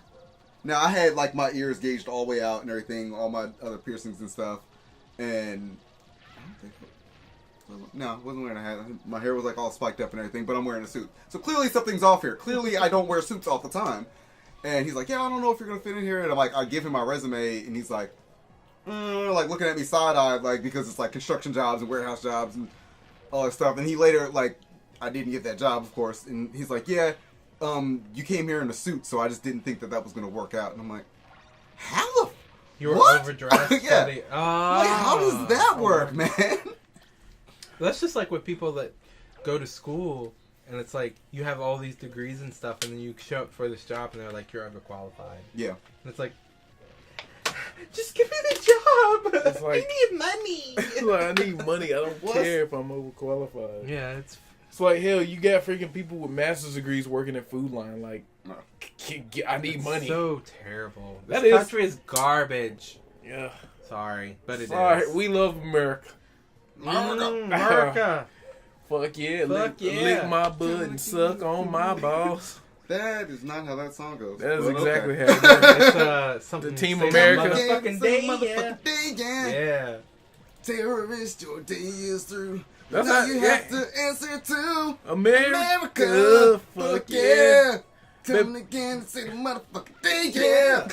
now I had like my ears gauged all the way out and everything, all my other piercings and stuff. And I don't think no, it wasn't wearing a hat. My hair was like all spiked up and everything, but I'm wearing a suit. So clearly something's off here. Clearly I don't wear suits all the time. And he's like, yeah, I don't know if you're going to fit in here. And I'm like, I give him my resume, and he's like, like looking at me side-eyed, like, because it's like construction jobs and warehouse jobs and all that stuff. And he later, like, I didn't get that job, of course. And he's like, yeah, you came here in a suit, so I just didn't think that was going to work out. And I'm like, how the You were what? overdressed. Yeah. Like, how does that work, man? That's just like with people that go to school, and it's like, you have all these degrees and stuff, and then you show up for this job, and they're like, you're overqualified. Yeah. And it's like, just give me the job! It's like, I need money! I need money. I don't care if I'm overqualified. Yeah, it's like, hell, you got freaking people with master's degrees working at Food Line. Like, I need money. So terrible. That This is- country is garbage. Yeah. Sorry, but it is. Sorry, we love America. America. Fuck yeah. Fuck yeah. Lick my butt and suck on my balls. That is not how that song goes. That is But exactly okay. how it It's something. The Team say America. Motherfucking day, Some yeah. motherfucking day, yeah. Yeah. Terrorist, your day is through. That's now not- you have to answer to America. America. Fuck yeah. Coming again to say the motherfucking day, yeah.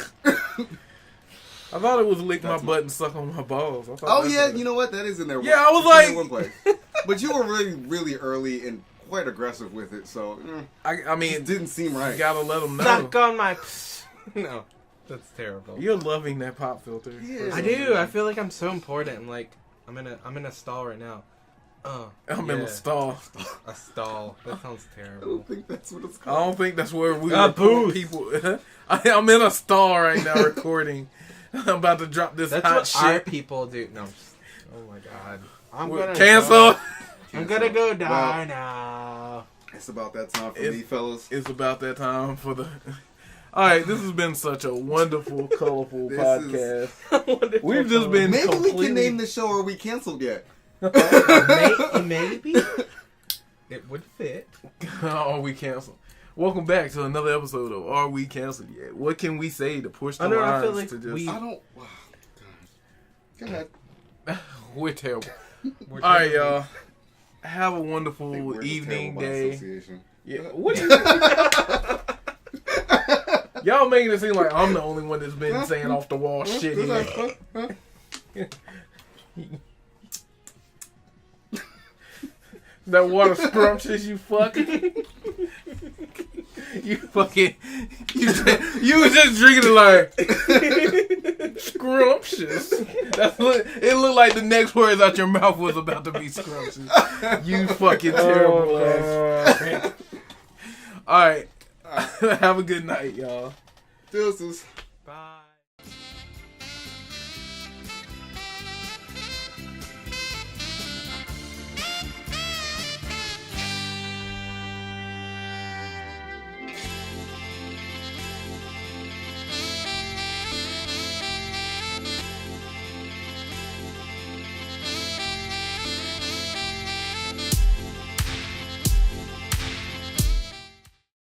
I thought it was lick my butt and suck on my balls. I thought Oh that's yeah, what it- you know what? That is in there. Yeah, I was It's like- in one place. But you were really, really early and quite aggressive with it, so I mean, it didn't seem right. you gotta let them know. Suck on my. No, that's terrible. You're loving that pop filter. Yeah. I do. I feel like I'm so important. I'm like, I'm in a stall right now. I'm in yeah. a stall. A stall. That sounds I terrible. don't think that's what it's I called. don't think that's where we A record booth. people. I'm in a stall right now recording. I'm about to drop this That's hot what our shit. people do. No. Oh my god. I'm We're- gonna Cancel. I'm gonna go die Well, now. It's about that time for It's- me, fellas. It's about that time for the. All right, this has been such a wonderful, colorful This podcast. We've just been Maybe we completely... can name the show Are We Canceled Yet? Maybe it would fit. Are we canceled? Welcome back to another episode of Are We Canceled Yet? What can we say to push the I know, I lines feel like to just... we- I don't. Wow, God. Go ahead. We're terrible. We're All right, terrible. y'all. Have a I think wonderful we're just evening, terrible by day. association. Yeah. What? Y'all making it seem like I'm the only one that's been saying off the wall shit here. That water scrumptious, you fucking. You fucking. You was just drinking it like. Scrumptious. It looked like the next words out your mouth was about to be scrumptious. You fucking terrible ass. Alright. Have a good night, y'all. Deuces. Bye.